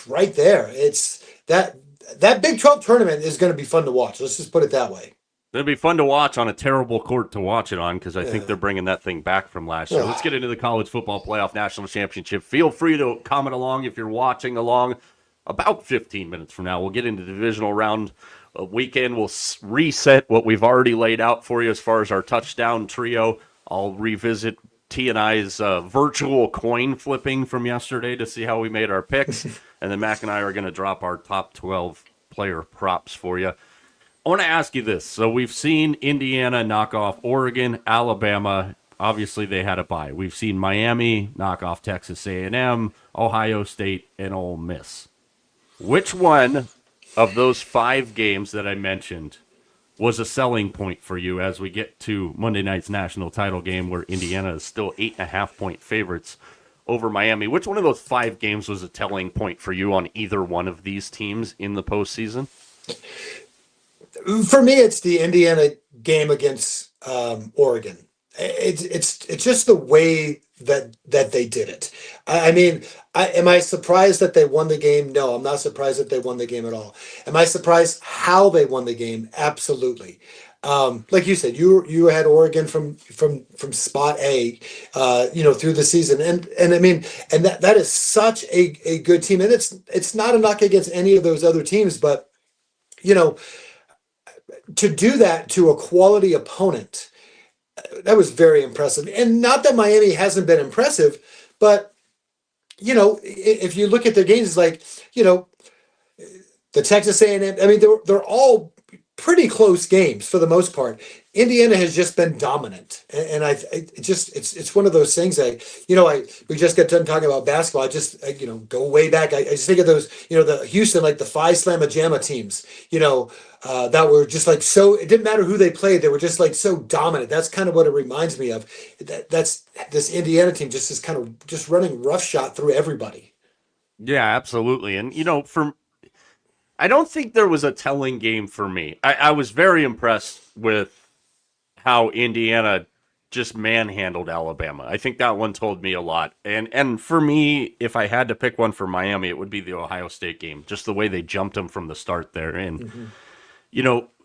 right there. It's that Big 12 tournament is going to be fun to watch. Let's just put it that way. It'll be fun to watch on a terrible court to watch it on because I think they're bringing that thing back from last year. Let's get into the College Football Playoff National Championship. Feel free to comment along if you're watching along. About 15 minutes from now, we'll get into the divisional round weekend. We'll reset what we've already laid out for you as far as our touchdown trio. I'll revisit T and I's virtual coin flipping from yesterday to see how we made our picks, and then Mac and I are going to drop our top 12 player props for you. I want to ask you this. So we've seen Indiana knock off Oregon, Alabama. Obviously, they had a bye. We've seen Miami knock off Texas A&M, Ohio State, and Ole Miss. Which one of those 5 games that I mentioned was a selling point for you as we get to Monday night's national title game where Indiana is still 8.5-point favorites over Miami? Which one of those 5 games was a telling point for you on either one of these teams in the postseason? For me, it's the Indiana game against Oregon. It's just the way that they did it. I mean, am I surprised that they won the game? No, I'm not surprised that they won the game at all. Am I surprised how they won the game? Absolutely. Like you said, you had Oregon from spot A, through the season, and I mean, and that is such a good team, and it's not a knock against any of those other teams, but to do that to a quality opponent, that was very impressive. And not that Miami hasn't been impressive, but if you look at their games, it's like, the Texas A&M, I mean, they're all pretty close games for the most part. Indiana has just been dominant, and it's one of those things. We just got done talking about basketball. Go way back. I just think of those, the Houston, like the Phi Slamma Jamma teams, that were just like so. It didn't matter who they played; they were just like so dominant. That's kind of what it reminds me of. That's this Indiana team just is kind of just running roughshod through everybody. Yeah, absolutely. And I don't think there was a telling game for me. I was very impressed with how Indiana just manhandled Alabama. I think that one told me a lot. And for me, if I had to pick one for Miami, it would be the Ohio State game. Just the way they jumped them from the start there. And,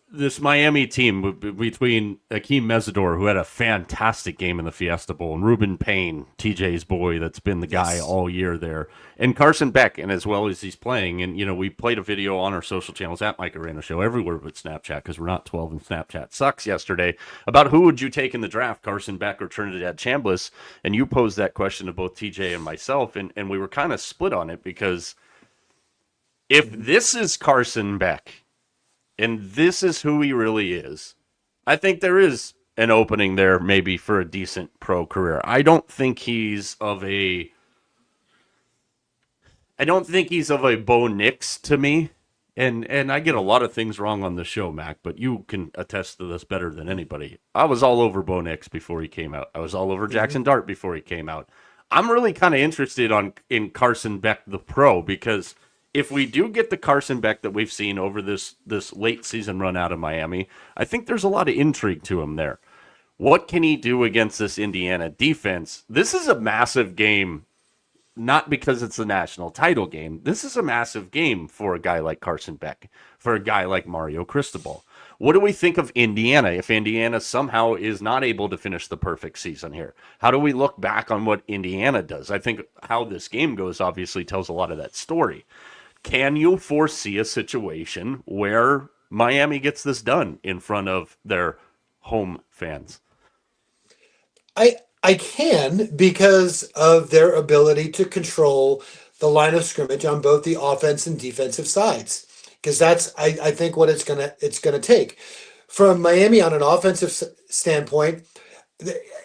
this Miami team between Akeem Mesidor, who had a fantastic game in the Fiesta Bowl, and Ruben Payne, TJ's boy, that's been the guy all year there, and Carson Beck, and as well as he's playing. And, we played a video on our social channels at Mike Arana Show, everywhere but Snapchat, because we're not 12 and Snapchat sucks yesterday, about who would you take in the draft, Carson Beck or Trinidad Chambliss. And you posed that question to both TJ and myself, and we were kind of split on it, because if this is Carson Beck, and this is who he really is, I think there is an opening there maybe for a decent pro career. I don't think he's of a Bo Nix to me. And I get a lot of things wrong on the show, Mac, but you can attest to this better than anybody. I was all over Bo Nix before he came out. I was all over Jackson Dart before he came out. I'm really kind of interested in Carson Beck, the pro, because if we do get the Carson Beck that we've seen over this late season run out of Miami, I think there's a lot of intrigue to him there. What can he do against this Indiana defense? This is a massive game, not because it's a national title game. This is a massive game for a guy like Carson Beck, for a guy like Mario Cristobal. What do we think of Indiana if Indiana somehow is not able to finish the perfect season here? How do we look back on what Indiana does? I think how this game goes obviously tells a lot of that story. Can you foresee a situation where Miami gets this done in front of their home fans? I can, because of their ability to control the line of scrimmage on both the offense and defensive sides. Because that's I think what it's gonna take from Miami on an offensive standpoint.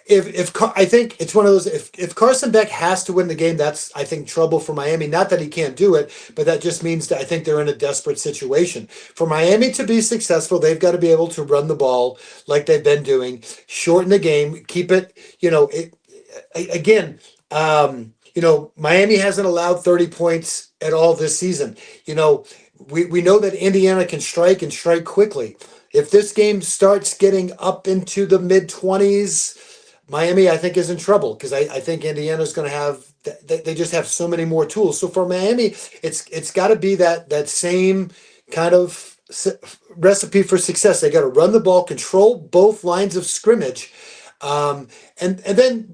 If I think it's one of those, if Carson Beck has to win the game, that's, I think, trouble for Miami. Not that he can't do it, but that just means that I think they're in a desperate situation. For Miami to be successful, they've got to be able to run the ball like they've been doing, shorten the game, keep it, again, Miami hasn't allowed 30 points at all this season. We know that Indiana can strike and strike quickly. If this game starts getting up into the mid-20s, Miami, I think, is in trouble, because I think Indiana's going to have – they just have so many more tools. So for Miami, it's got to be that same kind of recipe for success. They got to run the ball, control both lines of scrimmage, and then,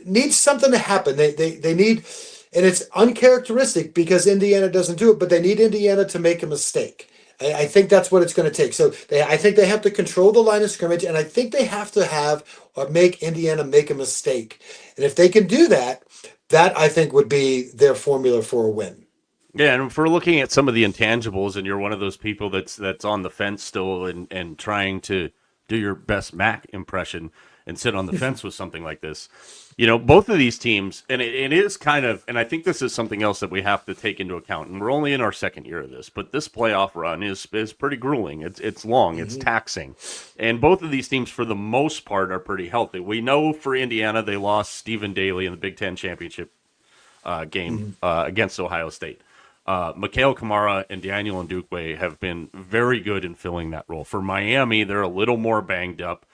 needs something to happen. They need – and it's uncharacteristic because Indiana doesn't do it, but they need Indiana to make a mistake. I think that's what it's going to take. So I think they have to control the line of scrimmage, and I think they have to have or make Indiana make a mistake. And if they can do that, that I think would be their formula for a win. Yeah, and if we're looking at some of the intangibles, and you're one of those people that's on the fence still, and trying to do your best Mac impression and sit on the fence with something like this, both of these teams, and it is kind of, and I think this is something else that we have to take into account. And we're only in our second year of this, but this playoff run is pretty grueling. It's long, it's taxing, and both of these teams, for the most part, are pretty healthy. We know for Indiana, they lost Stephen Daly in the Big Ten championship game against Ohio State. Mikhail Kamara and Daniel Ndukwe have been very good in filling that role. For Miami, they're a little more banged up.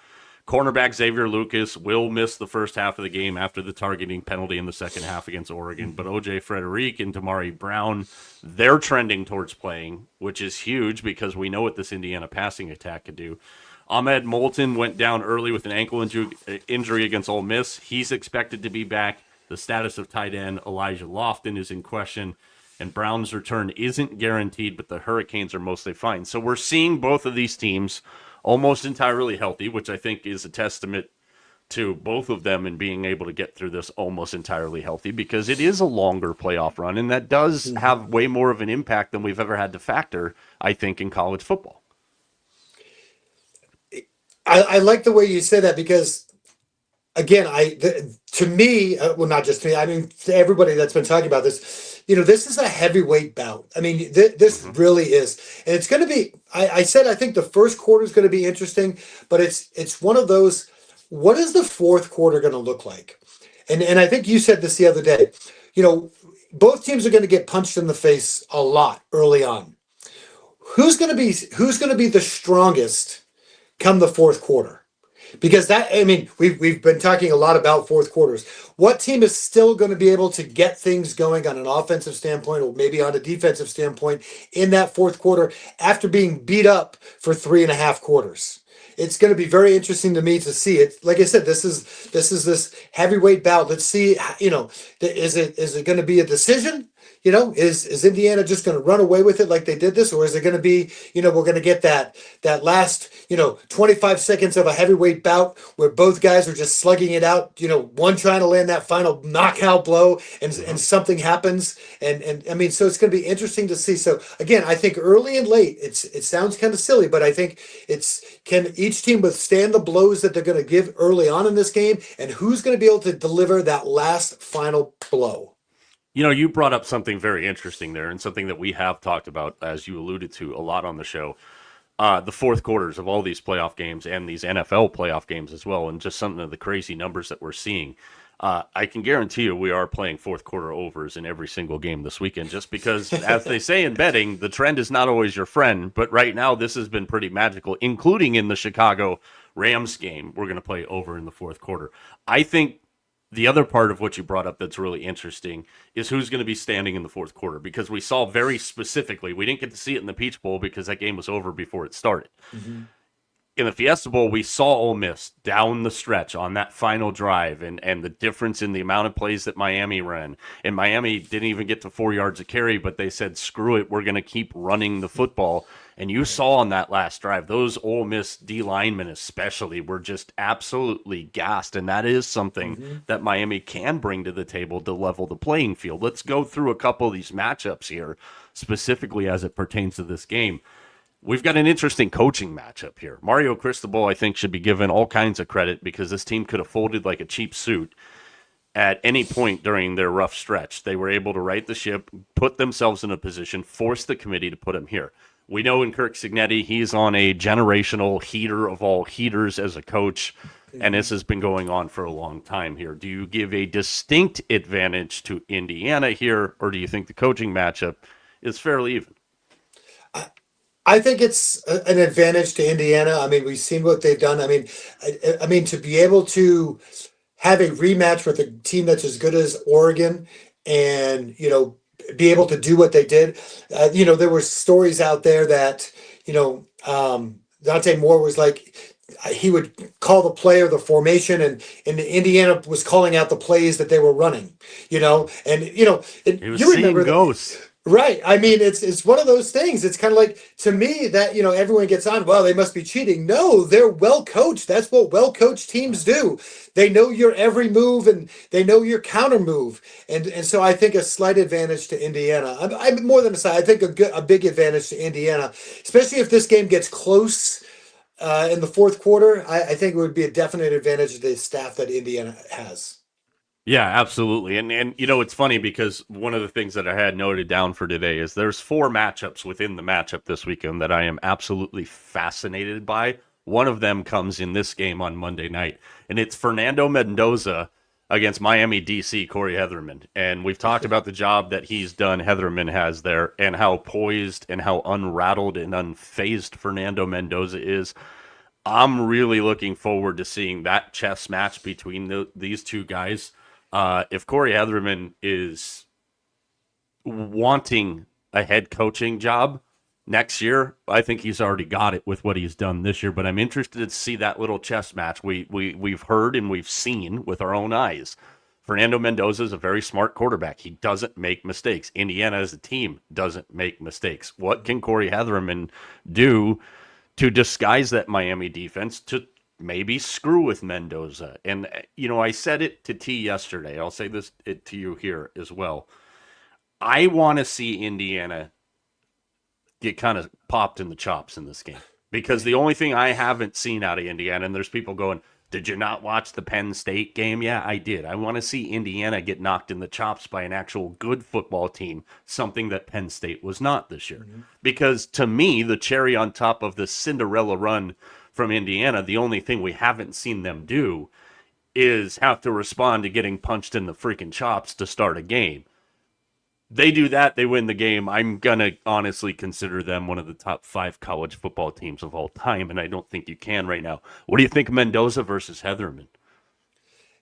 Cornerback Xavier Lucas will miss the first half of the game after the targeting penalty in the second half against Oregon. But O.J. Frederick and Damari Brown, they're trending towards playing, which is huge because we know what this Indiana passing attack could do. Ahmed Moulton went down early with an ankle injury against Ole Miss. He's expected to be back. The status of tight end Elijah Lofton is in question. And Brown's return isn't guaranteed, but the Hurricanes are mostly fine. So we're seeing both of these teams almost entirely healthy, which I think is a testament to both of them in being able to get through this almost entirely healthy, because it is a longer playoff run, and that does have way more of an impact than we've ever had to factor, I think, in college football. I like the way you say that because, again, to me, well, not just to me, I mean, to everybody that's been talking about this, this is a heavyweight bout. I mean, this really is. And it's going to be, I said, I think the first quarter is going to be interesting, but it's one of those, what is the fourth quarter going to look like? And I think you said this the other day, both teams are going to get punched in the face a lot early on. Who's going to be the strongest come the fourth quarter? Because we've been talking a lot about fourth quarters. What team is still going to be able to get things going on an offensive standpoint or maybe on a defensive standpoint in that fourth quarter after being beat up for 3.5 quarters? It's going to be very interesting to me to see it. Like I said, this is this heavyweight bout. Let's see, is it going to be a decision? Is Indiana just going to run away with it like they did this, or is it going to be, we're going to get that last, 25 seconds of a heavyweight bout where both guys are just slugging it out, one trying to land that final knockout blow and something happens. And I mean, so it's going to be interesting to see. So again, I think early and late, it sounds kind of silly, but I think can each team withstand the blows that they're going to give early on in this game, and who's going to be able to deliver that last final blow? You brought up something very interesting there, and something that we have talked about, as you alluded to, a lot on the show. The fourth quarters of all these playoff games and these NFL playoff games as well, and just some of the crazy numbers that we're seeing. I can guarantee you we are playing fourth quarter overs in every single game this weekend, just because, as they say in betting, the trend is not always your friend. But right now, this has been pretty magical, including in the Chicago Rams game. We're going to play over in the fourth quarter. I think the other part of what you brought up that's really interesting is who's going to be standing in the fourth quarter, because we saw very specifically, we didn't get to see it in the Peach Bowl because that game was over before it started. Mm-hmm. In the Fiesta Bowl, we saw Ole Miss down the stretch on that final drive, and the difference in the amount of plays that Miami ran. And Miami didn't even get to 4 yards of carry, but they said, screw it, we're going to keep running the football. And you saw on that last drive, those Ole Miss D linemen especially were just absolutely gassed. And that is something that Miami can bring to the table to level the playing field. Let's go through a couple of these matchups here, specifically as it pertains to this game. We've got an interesting coaching matchup here. Mario Cristobal, I think, should be given all kinds of credit, because this team could have folded like a cheap suit at any point during their rough stretch. They were able to right the ship, put themselves in a position, force the committee to put him here. We know in Kirk Cignetti, he's on a generational heater of all heaters as a coach, and this has been going on for a long time here. Do you give a distinct advantage to Indiana here, or do you think the coaching matchup is fairly even? I think it's an advantage to Indiana. I mean, we've seen what they've done. I mean, to be able to have a rematch with a team that's as good as Oregon, and be able to do what they did. There were stories out there that Dante Moore was like, he would call the play or the formation, and Indiana was calling out the plays that they were running. He was seeing ghosts. Right. I mean, it's one of those things. It's kind of like, to me, that, everyone gets on, well, they must be cheating. No, they're well coached. That's what well coached teams do. They know your every move and they know your counter move. And so I think a slight advantage to Indiana. I'm more than a side. I think a big advantage to Indiana, especially if this game gets close in the fourth quarter. I think it would be a definite advantage to the staff that Indiana has. Yeah, absolutely. And it's funny because one of the things that I had noted down for today is there's four matchups within the matchup this weekend that I am absolutely fascinated by. One of them comes in this game on Monday night, and it's Fernando Mendoza against Miami DC Corey Heatherman. And we've talked about the job that he's done, Heatherman has there, and how poised and how unrattled and unfazed Fernando Mendoza is. I'm really looking forward to seeing that chess match between these two guys. If Corey Heatherman is wanting a head coaching job next year, I think he's already got it with what he's done this year. But I'm interested to see that little chess match we've heard and we've seen with our own eyes. Fernando Mendoza is a very smart quarterback. He doesn't make mistakes. Indiana as a team doesn't make mistakes. What can Corey Heatherman do to disguise that Miami defense to maybe screw with Mendoza? And, I said it to T yesterday. I'll say this to you here as well. I want to see Indiana get kind of popped in the chops in this game because the only thing I haven't seen out of Indiana, and there's people going, did you not watch the Penn State game? Yeah, I did. I want to see Indiana get knocked in the chops by an actual good football team, something that Penn State was not this year. Mm-hmm. Because to me, the cherry on top of the Cinderella run from Indiana, the only thing we haven't seen them do is have to respond to getting punched in the freaking chops to start a game. They do that, they win the game. I'm going to honestly consider them one of the top 5 college football teams of all time, and I don't think you can right now. What do you think of Mendoza versus Heatherman?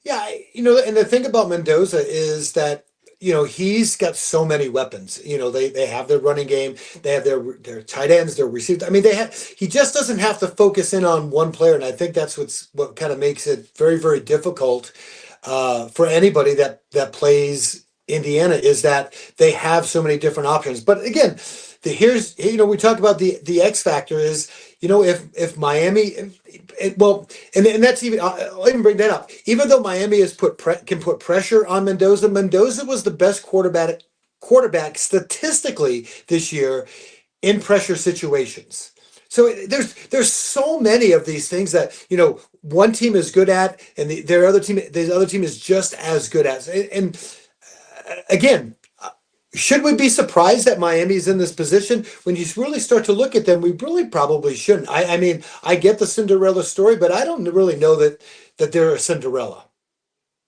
Yeah, and the thing about Mendoza is that, he's got so many weapons. They have their running game, they have their tight ends, their receivers. I mean, he just doesn't have to focus in on one player, and I think that's what kind of makes it very, very difficult for anybody that plays Indiana, is that they have so many different options. But again, we talk about the X factor is, if Miami, and that's even, I'll even bring that up. Even though Miami can put pressure on Mendoza, Mendoza was the best quarterback statistically this year in pressure situations. So there's so many of these things that one team is good at, and the other team is just as good at. And again, should we be surprised that Miami is in this position? When you really start to look at them, we really probably shouldn't. I mean, I get the Cinderella story, but I don't really know that they're a Cinderella.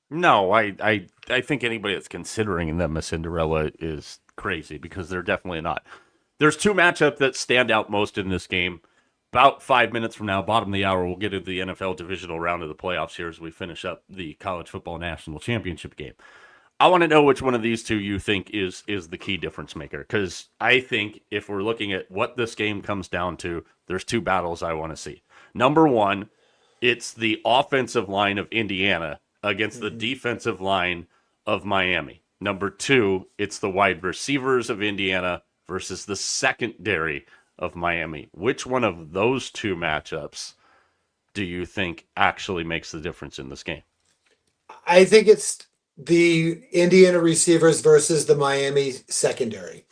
No, I think anybody that's considering them a Cinderella is crazy because they're definitely not. There's two matchups that stand out most in this game. About 5 minutes from now, bottom of the hour, we'll get into the NFL divisional round of the playoffs here as we finish up the college football national championship game. I want to know which one of these two you think is the key difference maker, because I think if we're looking at what this game comes down to, there's two battles I want to see. Number one, it's the offensive line of Indiana against the defensive line of Miami. Number two, it's the wide receivers of Indiana versus the secondary of Miami. Which one of those two matchups do you think actually makes the difference in this game? I think it's the Indiana receivers versus the Miami secondary.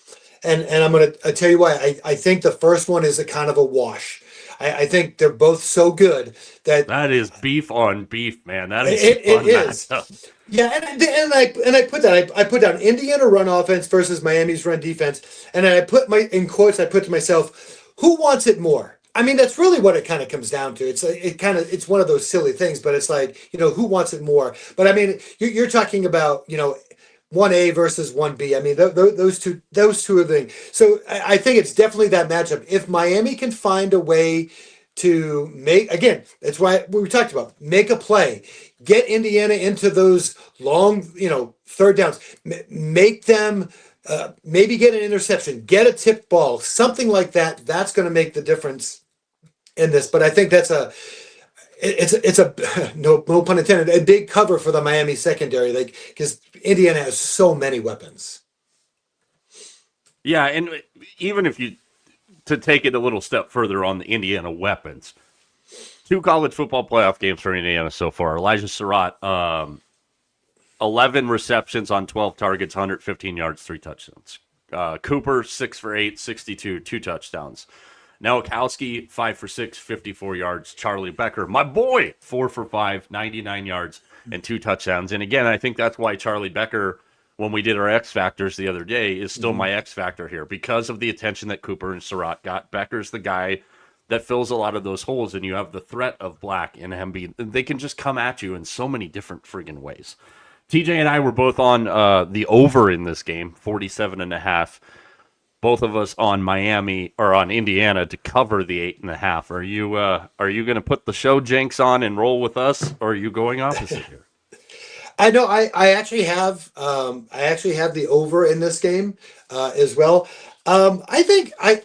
And I'm going to tell you why. I think the first one is a kind of a wash. I think they're both so good that is beef on beef, man. That is it is. Matchup. Yeah, and I put that I put down Indiana run offense versus Miami's run defense, and I put I put to myself, who wants it more? I mean, that's really what it kind of comes down to. It's one of those silly things, but it's like, who wants it more? But I mean, you're talking about, 1A versus 1B. I mean, those two are the things. So I think it's definitely that matchup. If Miami can find a way to make, again, that's why we talked about, make a play, get Indiana into those long, third downs, make them maybe get an interception, get a tip ball, something like that. That's going to make the difference in this. But I think it's a no pun intended, a big cover for the Miami secondary, because Indiana has so many weapons. Yeah, and even if you to take it a little step further on the Indiana weapons, two college football playoff games for Indiana so far. Elijah Surratt, 11 receptions on 12 targets, 115 yards, 3 touchdowns. Cooper, 6 for 8, 62, 2 touchdowns. Nowakowski, 5 for 6, 54 yards. Charlie Becker, my boy, 4 for 5, 99 yards, and 2 touchdowns. And again, I think that's why Charlie Becker, when we did our X Factors the other day, is still my X Factor here. Because of the attention that Cooper and Surratt got, Becker's the guy that fills a lot of those holes, and you have the threat of Black and Hemby. They can just come at you in so many different friggin' ways. TJ and I were both on the over in this game, 47.5. Both of us on Miami or on Indiana to cover the 8.5. Are you going to put the show jinx on and roll with us, or are you going opposite here? I know I actually have the over in this game as well. I think I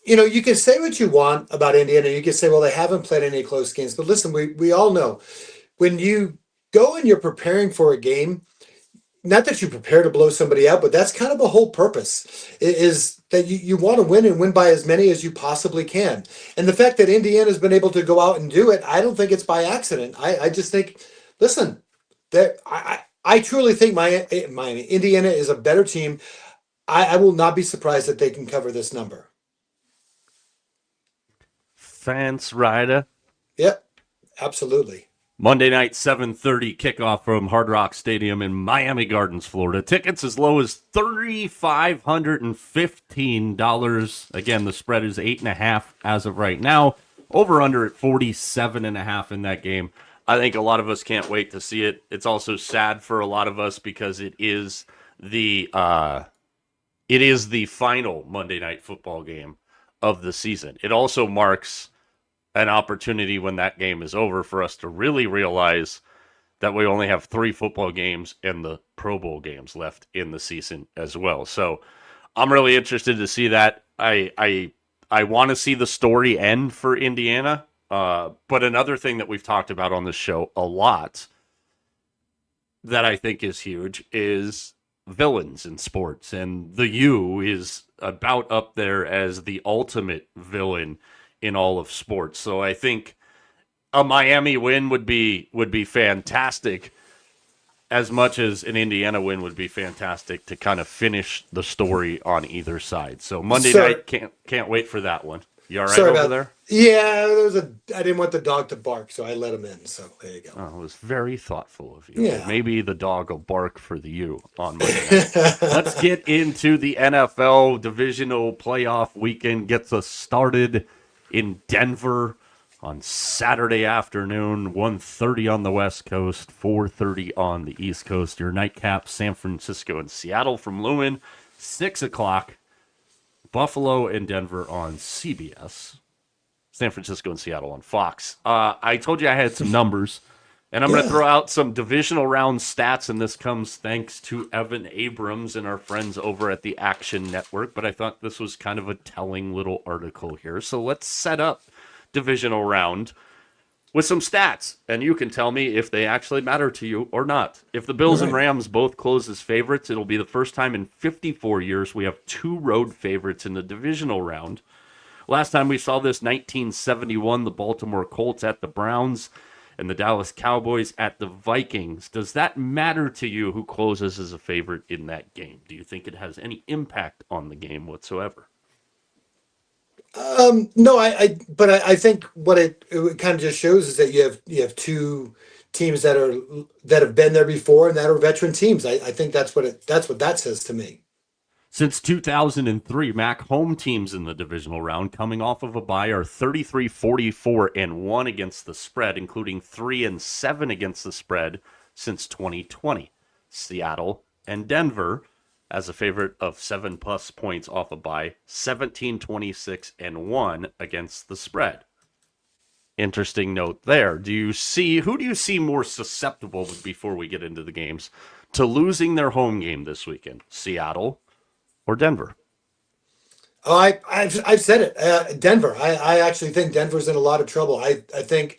you can say what you want about Indiana. You can say, well, they haven't played any close games, but listen, we all know when you go and you're preparing for a game, not that you prepare to blow somebody out, but that's kind of the whole purpose is that you want to win and win by as many as you possibly can. And the fact that Indiana's been able to go out and do it, I don't think it's by accident. I just think, listen, that I truly think my Indiana is a better team. I will not be surprised that they can cover this number. Fans Rider. Yep, absolutely. Monday night, 7:30 kickoff from Hard Rock Stadium in Miami Gardens, Florida. Tickets as low as $3,515. Again, the spread is 8.5 as of right now. Over under at 47.5 in that game. I think a lot of us can't wait to see it. It's also sad for a lot of us because it is the final Monday night football game of the season. It also marks an opportunity when that game is over for us to really realize that we only have 3 football games and the Pro Bowl games left in the season as well. So I'm really interested to see that. I want to see the story end for Indiana. But another thing that we've talked about on the show a lot that I think is huge is villains in sports. And the U is about up there as the ultimate villain in all of sports. So I think a Miami win would be fantastic, as much as an Indiana win would be fantastic to kind of finish the story on either side. So Monday night, can't wait for that one. You all right over there? Yeah, I didn't want the dog to bark, so I let him in. So there you go. Oh, it was very thoughtful of you. Yeah. Maybe the dog will bark for the U on Monday night. Let's get into the NFL divisional playoff weekend. Gets us started in Denver on Saturday afternoon, 1:30 on the West Coast, 4:30 on the East Coast. Your nightcap, San Francisco and Seattle from Lewin, 6 o'clock. Buffalo and Denver on CBS. San Francisco and Seattle on Fox. I told you I had some numbers, and I'm going to throw out some divisional round stats, and this comes thanks to Evan Abrams and our friends over at the Action Network, but I thought this was kind of a telling little article here. So let's set up divisional round with some stats, and you can tell me if they actually matter to you or not. If the Bills and Rams both close as favorites, it'll be the first time in 54 years we have 2 road favorites in the divisional round. Last time we saw this, 1971, the Baltimore Colts at the Browns and the Dallas Cowboys at the Vikings. Does that matter to you who closes as a favorite in that game? Do you think it has any impact on the game whatsoever? No, but I think what it kind of just shows is that you have 2 teams that have been there before and that are veteran teams. I think that's what that says to me. Since 2003, MAC home teams in the divisional round coming off of a bye are 33-44-1 against the spread, including 3-7 against the spread since 2020. Seattle and Denver, as a favorite of 7+ points off a bye, 17-26-1 against the spread. Interesting note there. Who do you see more susceptible, before we get into the games, to losing their home game this weekend? Seattle or Denver? Oh, I've said it. Denver. I actually think Denver's in a lot of trouble. I think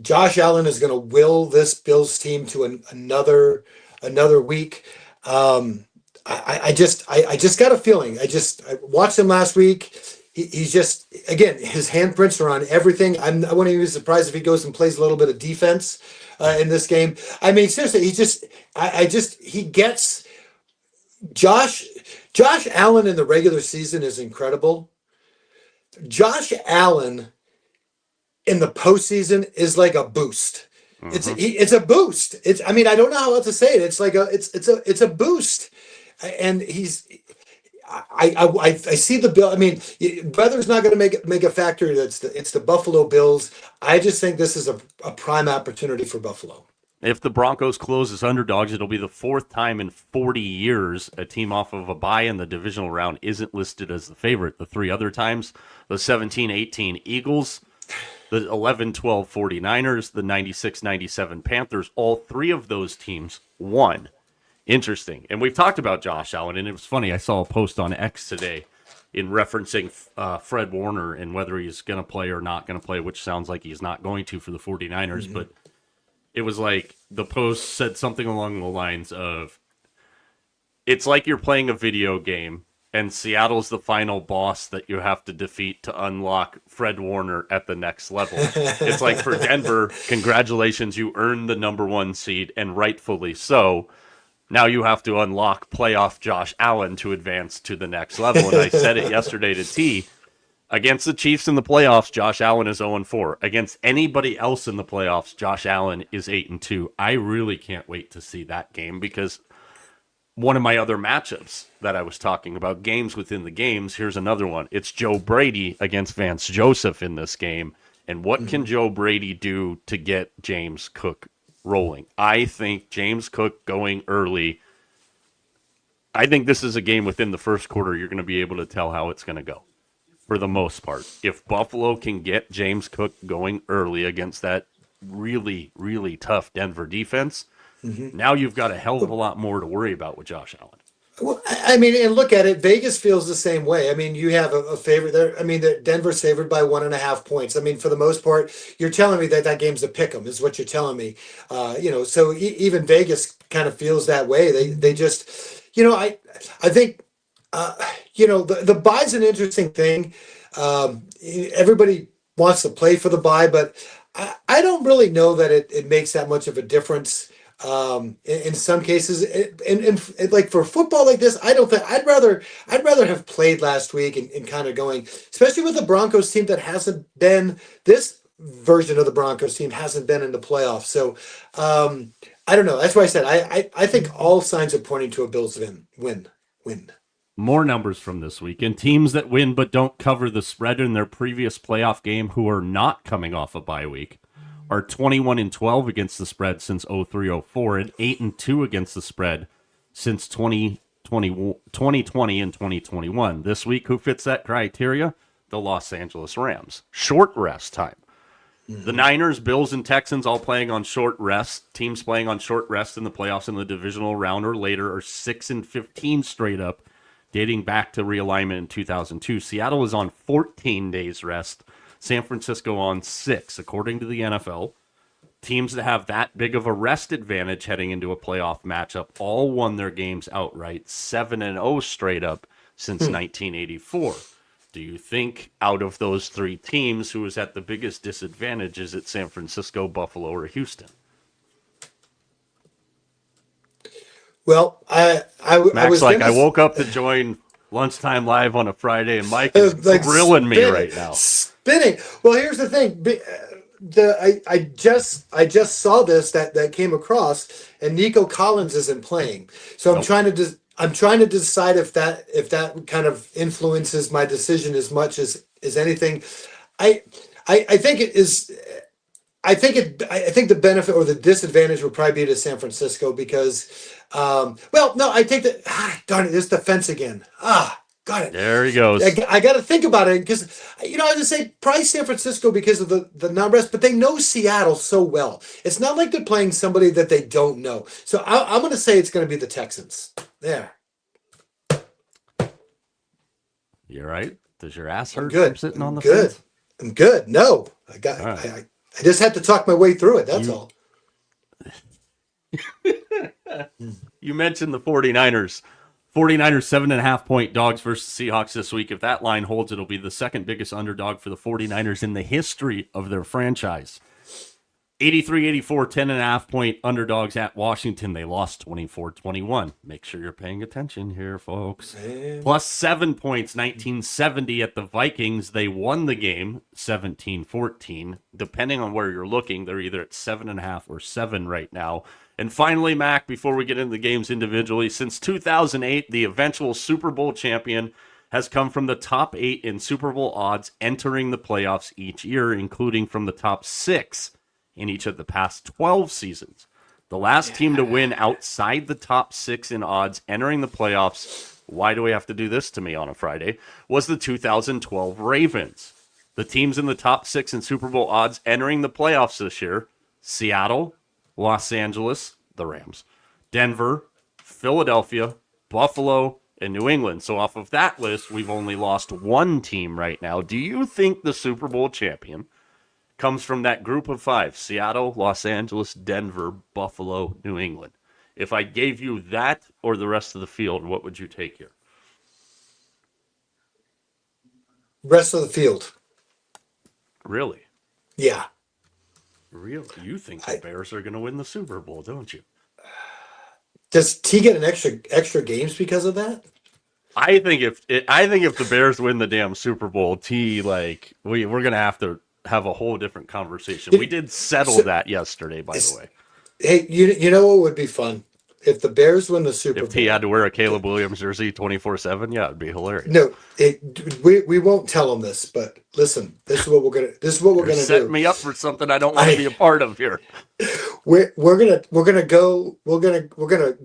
Josh Allen is going to will this Bills team to another week. I just got a feeling. I watched him last week. He's just, again, his handprints are on everything. I wouldn't even be surprised if he goes and plays a little bit of defense in this game. I mean, seriously, he gets Josh. Josh Allen in the regular season is incredible. Josh Allen in the postseason is like a boost. It's a boost. I mean, I don't know how else to say it. It's like it's a boost, and I see the bill. I mean, weather's not going to make a factor. It's the Buffalo Bills. I just think this is a prime opportunity for Buffalo. If the Broncos close as underdogs, it'll be the fourth time in 40 years a team off of a bye in the divisional round isn't listed as the favorite. The three other times, the 17-18 Eagles, the 11-12 49ers, the 96-97 Panthers, all three of those teams won. Interesting. And we've talked about Josh Allen, and it was funny. I saw a post on X today in referencing Fred Warner and whether he's going to play or not going to play, which sounds like he's not going to for the 49ers, but it was like the post said something along the lines of, it's like you're playing a video game and Seattle's the final boss that you have to defeat to unlock Fred Warner at the next level. It's like for Denver, congratulations, you earned the number one seed, and rightfully so. Now you have to unlock playoff Josh Allen to advance to the next level. And I said it yesterday to T. Against the Chiefs in the playoffs, Josh Allen is 0-4. Against anybody else in the playoffs, Josh Allen is 8-2. I really can't wait to see that game, because one of my other matchups that I was talking about, games within the games, here's another one. It's Joe Brady against Vance Joseph in this game. And what can Joe Brady do to get James Cook rolling? I think James Cook going early. I think this is a game within the first quarter you're going to be able to tell how it's going to go. For the most part, if Buffalo can get James Cook going early against that really, really tough Denver defense, now you've got a hell of a lot more to worry about with Josh Allen. Well, I mean, and look at it. Vegas feels the same way. I mean, you have a favorite there. I mean, Denver's favored by 1.5 points. I mean, for the most part, you're telling me that game's a pick 'em is what you're telling me. So even Vegas kind of feels that way. They just, I think. The bye's an interesting thing. Everybody wants to play for the bye, but I don't really know that it makes that much of a difference. In some cases, and like for football like this, I don't think I'd rather have played last week and kind of going, especially with the Broncos team that hasn't been this version of the Broncos team hasn't been in the playoffs. So I don't know. That's why I said I think all signs are pointing to a Bills win. More numbers from this week. And teams that win but don't cover the spread in their previous playoff game who are not coming off a bye week are 21-12 against the spread since 03-04 and 8-2 against the spread since 2020 and 2021. This week, who fits that criteria? The Los Angeles Rams. Short rest time. The Niners, Bills, and Texans all playing on short rest. Teams playing on short rest in the playoffs in the divisional round or later are 6-15 straight up, dating back to realignment in 2002. Seattle is on 14 days rest. San Francisco on 6, according to the NFL. Teams that have that big of a rest advantage heading into a playoff matchup all won their games outright, 7-0 straight up since 1984. Do you think out of those three teams, who is at the biggest disadvantage? Is it San Francisco, Buffalo, or Houston? Well, I was I woke up to join Lunchtime Live on a Friday, and Mike is grilling me right now. Spinning. Well, here's the thing. I just saw this that came across, and Nico Collins isn't playing. So I'm trying to decide if that kind of influences my decision as much as anything. I think it is. I think the benefit or the disadvantage would probably be to San Francisco because, I take the, darn it, this defense again. Got it. There he goes. I got to think about it because, I was just say probably San Francisco because of the non-rest, but they know Seattle so well. It's not like they're playing somebody that they don't know. So I'm going to say it's going to be the Texans. There. You're right. Does your ass hurt from sitting on the good. fence? I'm good. No, Right. I just had to talk my way through it. That's all. You mentioned the 49ers. 49ers 7.5-point dogs versus Seahawks this week. If that line holds, it'll be the second biggest underdog for the 49ers in the history of their franchise. 83-84, 10.5-point underdogs at Washington. They lost 24-21. Make sure you're paying attention here, folks. Man. Plus 7 points, 1970 at the Vikings. They won the game 17-14. Depending on where you're looking, they're either at 7.5 or 7 right now. And finally, Mac, before we get into the games individually, since 2008, the eventual Super Bowl champion has come from the top 8 in Super Bowl odds entering the playoffs each year, including from the top 6 in each of the past 12 seasons. The last team to win outside the top 6 in odds entering the playoffs, why do we have to do this to me on a Friday, was the 2012 Ravens. The teams in the top 6 in Super Bowl odds entering the playoffs this year: Seattle, Los Angeles, the Rams, Denver, Philadelphia, Buffalo, and New England. So off of that list, we've only lost one team right now. Do you think the Super Bowl champion comes from that group of 5: Seattle, Los Angeles, Denver, Buffalo, New England? If I gave you that or the rest of the field, what would you take here? Rest of the field. Really? Yeah. Really? You think the Bears are going to win the Super Bowl, don't you? Does T get an extra games because of that? I think if the Bears win the damn Super Bowl, we're going to have a whole different conversation. We did settle that yesterday, by the way. Hey, you know what would be fun? If the Bears win the Super Bowl. If he had to wear a Caleb Williams jersey 24/7, yeah, it'd be hilarious. No, we won't tell them this, but listen, this is what we're gonna do. Set me up for something I don't want to be a part of here. We're gonna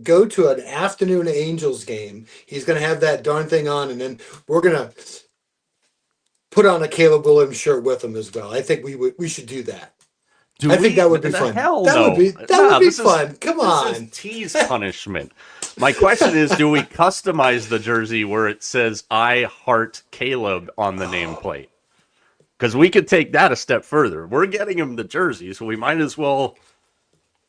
go to an afternoon Angels game. He's gonna have that darn thing on, and then we're gonna put on a Caleb Williams shirt with him as well. I think we should do that. I think that would be fun. Hell that no. would be fun. Come on. This is tease punishment. My question is, do we customize the jersey where it says "I heart Caleb" on the nameplate? Because we could take that a step further. We're getting him the jersey, so we might as well,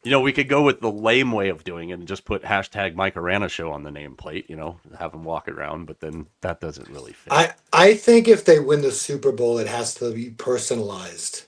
we could go with the lame way of doing it and just put hashtag Mike Arana show on the nameplate, have him walk around, but then that doesn't really fit. I think if they win the Super Bowl, it has to be personalized.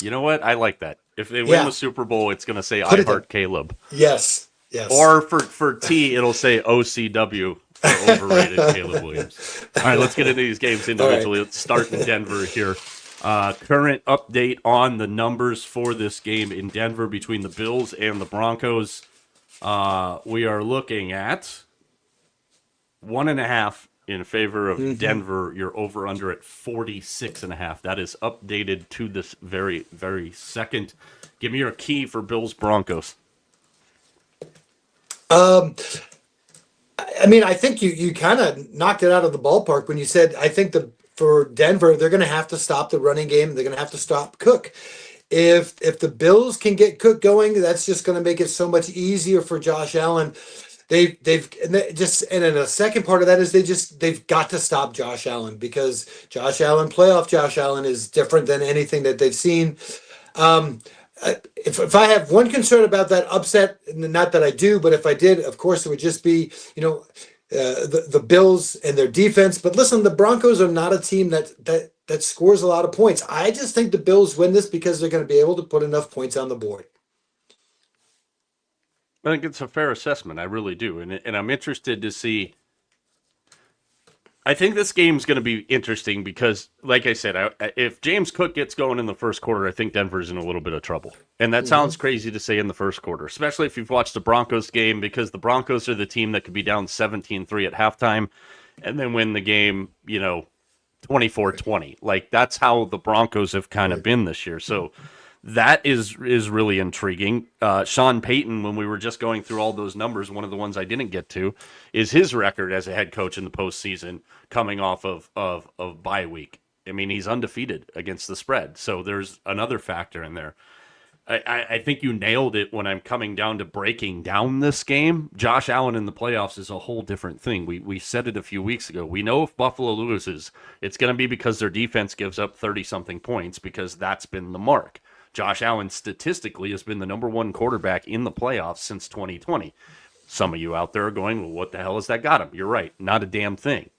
You know what? I like that. If they win the Super Bowl, it's going to say "I heart Caleb." Yes. Or for T, it'll say OCW for overrated Caleb Williams. All right, let's get into these games individually. Let's start in Denver here. Current update on the numbers for this game in Denver between the Bills and the Broncos. We are looking at 1.5 in favor of Denver. You're over under at 46.5. That is updated to this very, very second. Give me your key for Bills Broncos. I think you kind of knocked it out of the ballpark when you said, I think for Denver, they're going to have to stop the running game. They're going to have to stop Cook. If the Bills can get Cook going, that's just going to make it so much easier for Josh Allen. And then a second part of that is they've got to stop Josh Allen, because playoff Josh Allen is different than anything that they've seen. If I have one concern about that upset, not that I do, but if I did, of course, it would just be, the Bills and their defense. But listen, the Broncos are not a team that scores a lot of points. I just think the Bills win this because they're going to be able to put enough points on the board. I think it's a fair assessment. I really do. And I'm interested to see. I think this game's going to be interesting because, like I said, if James Cook gets going in the first quarter, I think Denver's in a little bit of trouble. And that sounds crazy to say in the first quarter, especially if you've watched the Broncos game, because the Broncos are the team that could be down 17-3 at halftime and then win the game, 24-20. Like, that's how the Broncos have kind of been this year. So that is really intriguing. Sean Payton, when we were just going through all those numbers, one of the ones I didn't get to is his record as a head coach in the postseason coming off of bye week. I mean, he's undefeated against the spread. So there's another factor in there. I think you nailed it when I'm coming down to breaking down this game. Josh Allen in the playoffs is a whole different thing. We said it a few weeks ago. We know if Buffalo loses, it's going to be because their defense gives up 30-something points, because that's been the mark. Josh Allen statistically has been the number one quarterback in the playoffs since 2020. Some of you out there are going, well, what the hell has that got him? You're right. Not a damn thing.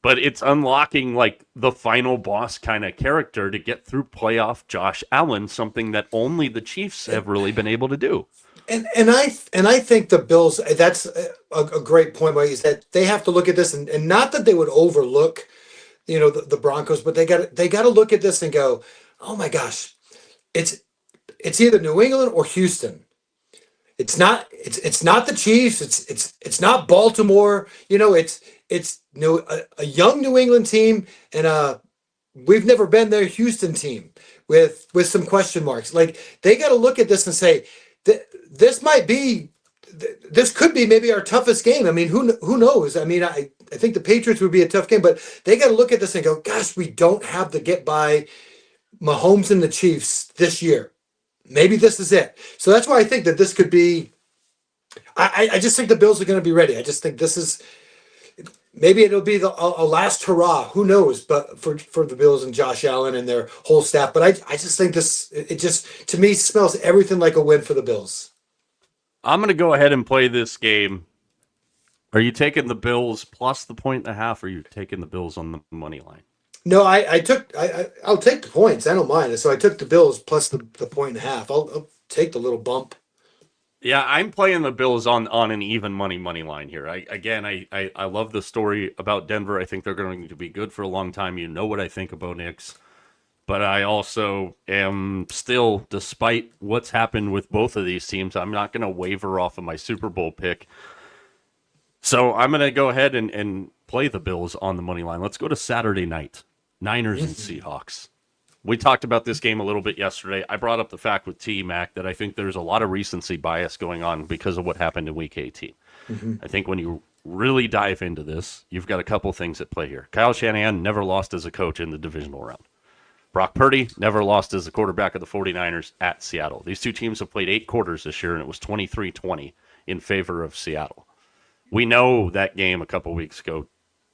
But it's unlocking like the final boss kind of character to get through playoff Josh Allen, something that only the Chiefs have really been able to do. And I think the Bills. That's a great point. Where you said they have to look at this, and not that they would overlook, the Broncos, but they got to look at this and go, oh my gosh, it's either New England or Houston. It's not the Chiefs. It's not Baltimore. It's a young New England team and we've never been their Houston team with some question marks. Like they got to look at this and say this could be maybe our toughest game. I mean, who knows? I mean, I think the Patriots would be a tough game, but they got to look at this and go, gosh, we don't have to get by Mahomes and the Chiefs this year. Maybe this is it. So that's why I think that this could be. I just think the Bills are going to be ready. I just think this is. Maybe it'll be a last hurrah. Who knows? But for the Bills and Josh Allen and their whole staff. But I just think this. It just to me smells everything like a win for the Bills. I'm going to go ahead and play this game. Are you taking the Bills plus the 1.5? Or are you taking the Bills on the money line? No, I'll take the points. I don't mind. So I took the Bills plus the 1.5. I'll take the little bump. Yeah, I'm playing the Bills on an even money line here. I love the story about Denver. I think they're going to be good for a long time. You know what I think about Knicks. But I also am still, despite what's happened with both of these teams, I'm not going to waver off of my Super Bowl pick. So I'm going to go ahead and play the Bills on the money line. Let's go to Saturday night. Niners and Seahawks. We talked about this game a little bit yesterday. I brought up the fact with T-Mac that I think there's a lot of recency bias going on because of what happened in Week 18. Mm-hmm. I think when you really dive into this, you've got a couple things at play here. Kyle Shanahan never lost as a coach in the divisional round. Brock Purdy never lost as the quarterback of the 49ers at Seattle. These two teams have played 8 quarters this year, and it was 23-20 in favor of Seattle. We know that game a couple weeks ago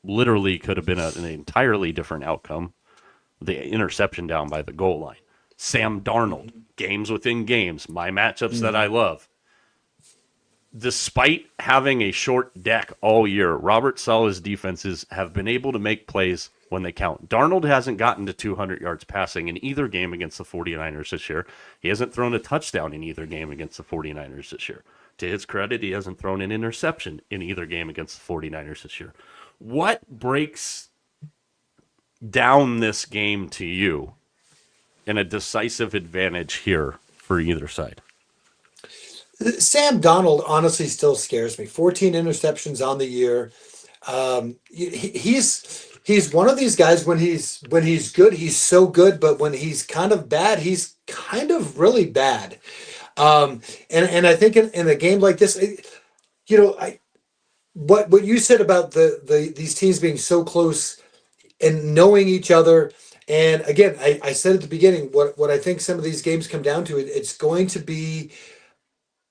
literally could have been an entirely different outcome. The interception down by the goal line. Sam Darnold, games within games, my matchups that I love. Despite having a short deck all year, Robert Saleh's defenses have been able to make plays when they count. Darnold hasn't gotten to 200 yards passing in either game against the 49ers this year. He hasn't thrown a touchdown in either game against the 49ers this year. To his credit, he hasn't thrown an interception in either game against the 49ers this year. What breaks down this game to you in a decisive advantage here for either side? Sam Darnold honestly still scares me. 14 interceptions on the year. He's one of these guys when he's good, he's so good, but when he's kind of bad, he's kind of really bad. And I think in a game like this, what you said about these teams being so close and knowing each other. And again, I said at the beginning, what I think some of these games come down to, it's going to be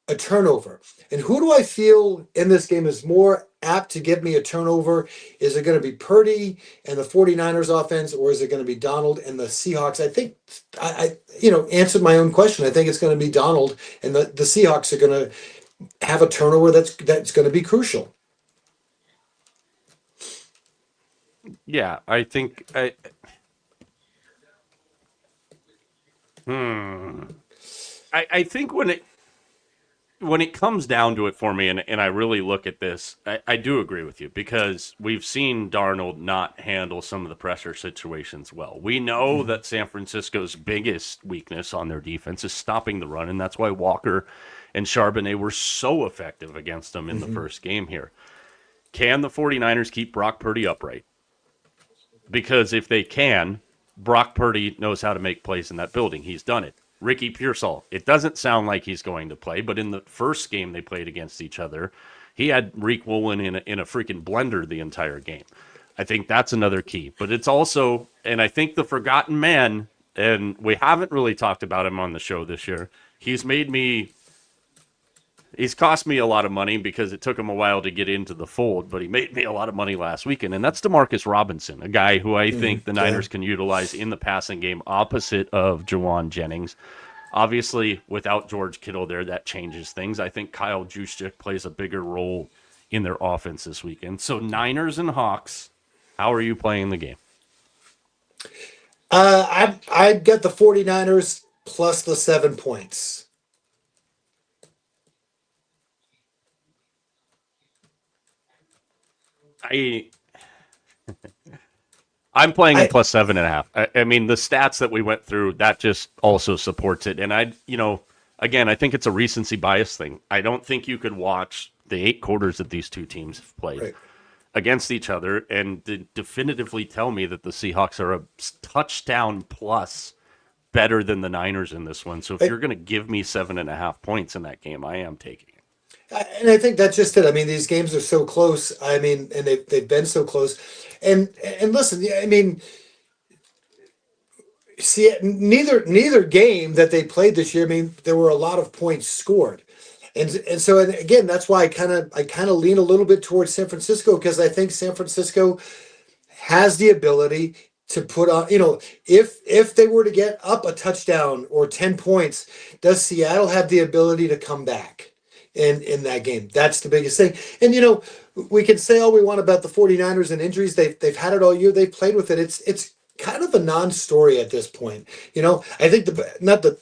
a turnover. And who do I feel in this game is more apt to give me a turnover? Is it going to be Purdy and the 49ers offense, or is it going to be Donald and the Seahawks? I think I answered my own question. I think it's going to be Donald, and the Seahawks are going to have a turnover that's going to be crucial. Yeah, I think I think when it comes down to it for me, and I really look at this, I do agree with you, because we've seen Darnold not handle some of the pressure situations well. We know that San Francisco's biggest weakness on their defense is stopping the run, and that's why Walker and Charbonnet were so effective against them in the first game here. Can the 49ers keep Brock Purdy upright? Because if they can, Brock Purdy knows how to make plays in that building. He's done it. Ricky Pearsall, it doesn't sound like he's going to play, but in the first game they played against each other, he had Reek Woolen in a freaking blender the entire game. I think that's another key. But it's also, and I think the forgotten man, and we haven't really talked about him on the show this year, he's cost me a lot of money because it took him a while to get into the fold, but he made me a lot of money last weekend, and that's DeMarcus Robinson, a guy who I think the Niners can utilize in the passing game opposite of Jawan Jennings. Obviously, without George Kittle there, that changes things. I think Kyle Juszczyk plays a bigger role in their offense this weekend. So Niners and Hawks, how are you playing the game? I'd get the 49ers plus the 7 points. I'm playing in I plus 7.5. I mean, the stats that we went through, that just also supports it. And again, I think it's a recency bias thing. I don't think you could watch the 8 quarters that these two teams have played right. against each other and definitively tell me that the Seahawks are a touchdown plus better than the Niners in this one. So if you're going to give me 7.5 points in that game, I am taking it. And I think that's just it. I mean, these games are so close. I mean, and they've been so close. And listen, I mean, see, neither game that they played this year. I mean, there were a lot of points scored, and so and again, that's why I kind of lean a little bit towards San Francisco because I think San Francisco has the ability to put on, if they were to get up a touchdown or 10 points, does Seattle have the ability to come back in that game? That's the biggest thing. And we can say all we want about the 49ers and injuries. They've had it all year. They've played with it. It's kind of a non-story at this point. I think not the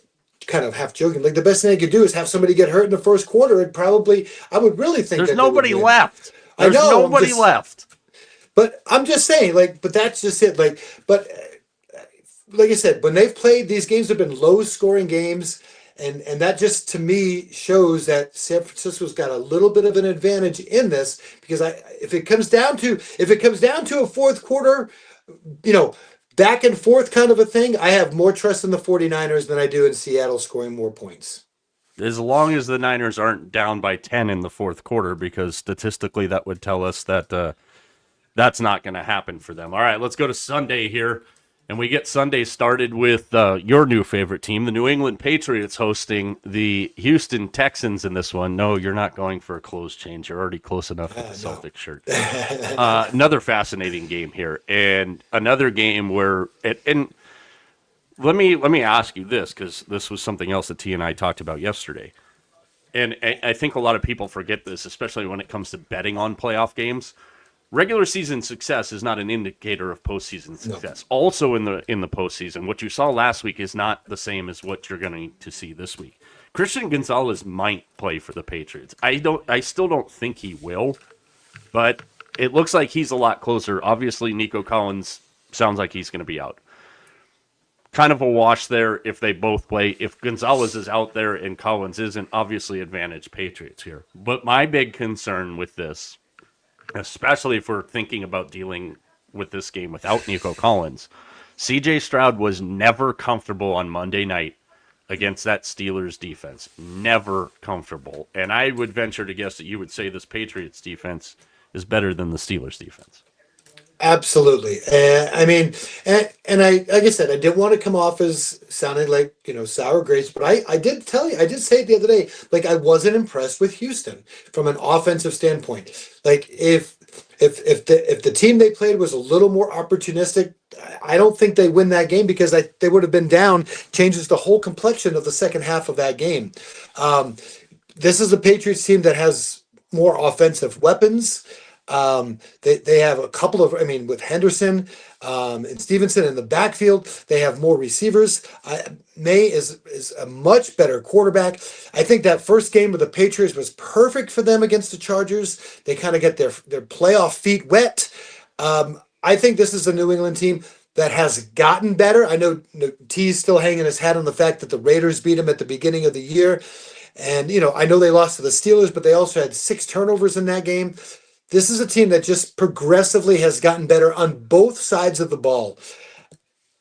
kind of half joking, like the best thing they could do is have somebody get hurt in the first quarter and probably I would really think There's that they would nobody win. left. I There's know, nobody left. But I'm just saying, but that's just it. But like I said, when they've played, these games have been low-scoring games, and that just to me shows that San Francisco's got a little bit of an advantage in this because if it comes down to a fourth quarter, back and forth kind of a thing, I have more trust in the 49ers than I do in Seattle scoring more points. As long as the Niners aren't down by 10 in the fourth quarter, because statistically that would tell us that that's not going to happen for them. All right, let's go to Sunday here. And we get Sunday started with your new favorite team, the New England Patriots, hosting the Houston Texans in this one. No, you're not going for a clothes change. You're already close enough with the Celtics shirt. Another fascinating game here. And another game where and let me ask you this, because this was something else that T and I talked about yesterday. And I think a lot of people forget this, especially when it comes to betting on playoff games. Regular season success is not an indicator of postseason success. No. Also in the postseason, what you saw last week is not the same as what you're going to see this week. Christian Gonzalez might play for the Patriots. I still don't think he will, but it looks like he's a lot closer. Obviously, Nico Collins sounds like he's going to be out. Kind of a wash there if they both play. If Gonzalez is out there and Collins isn't, obviously advantage Patriots here. But my big concern with this, especially if we're thinking about dealing with this game without Nico Collins, CJ Stroud was never comfortable on Monday night against that Steelers defense. Never comfortable. And I would venture to guess that you would say this Patriots defense is better than the Steelers defense. Absolutely. I mean, and I, like I said, I didn't want to come off as sounding like, sour grapes, but I did tell you, I did say it the other day, I wasn't impressed with Houston from an offensive standpoint. If the team they played was a little more opportunistic, I don't think they win that game because they would have been down, changes the whole complexion of the second half of that game. This is a Patriots team that has more offensive weapons. They have a couple of, with Henderson and Stevenson in the backfield, they have more receivers. May is a much better quarterback. I think that first game of the Patriots was perfect for them against the Chargers. They kind of get their playoff feet wet. I think this is a New England team that has gotten better. I know T's still hanging his hat on the fact that the Raiders beat him at the beginning of the year. And, I know they lost to the Steelers, but they also had 6 turnovers in that game. This is a team that just progressively has gotten better on both sides of the ball.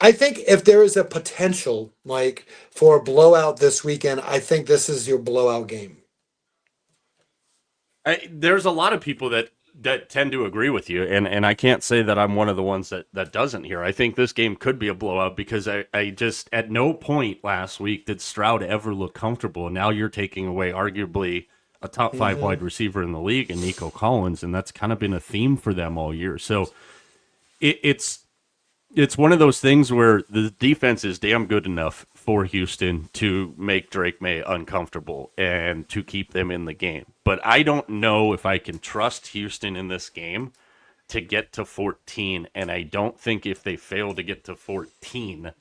I think if there is a potential, Mike, for a blowout this weekend, I think this is your blowout game. There's a lot of people that tend to agree with you, and I can't say that I'm one of the ones that doesn't here. I think this game could be a blowout because I just, at no point last week did Stroud ever look comfortable. Now you're taking away arguably a top 5 wide receiver in the league and Nico Collins, and that's kind of been a theme for them all year. So it's one of those things where the defense is damn good enough for Houston to make Drake May uncomfortable and to keep them in the game. But I don't know if I can trust Houston in this game to get to 14, and I don't think if they fail to get to 14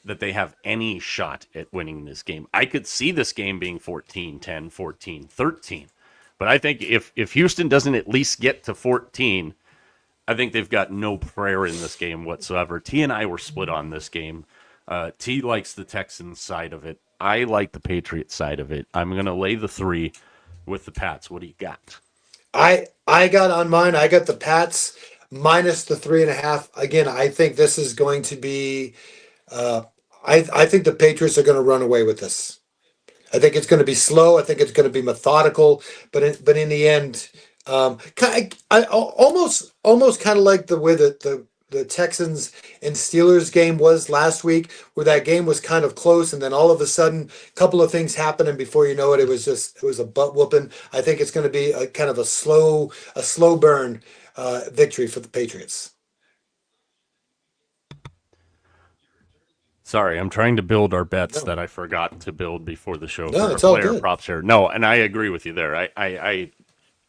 that they have any shot at winning this game. I could see this game being 14-10, 14-13. But I think if Houston doesn't at least get to 14, I think they've got no prayer in this game whatsoever. T and I were split on this game. T likes the Texans side of it. I like the Patriots side of it. I'm going to lay the 3 with the Pats. What do you got? I got on mine. I got the Pats minus the 3.5. Again, I think this is going to be. I think the Patriots are going to run away with this. I think it's going to be slow. I think it's going to be methodical. But in the end, I almost kind of like the way that the Texans and Steelers game was last week, where that game was kind of close, and then all of a sudden, a couple of things happened, and before you know it, it was a butt whooping. I think it's going to be a kind of a slow burn victory for the Patriots. Sorry, I'm trying to build our bets that I forgot to build before the show. No, for it's our all player good. props here. No, and I agree with you there.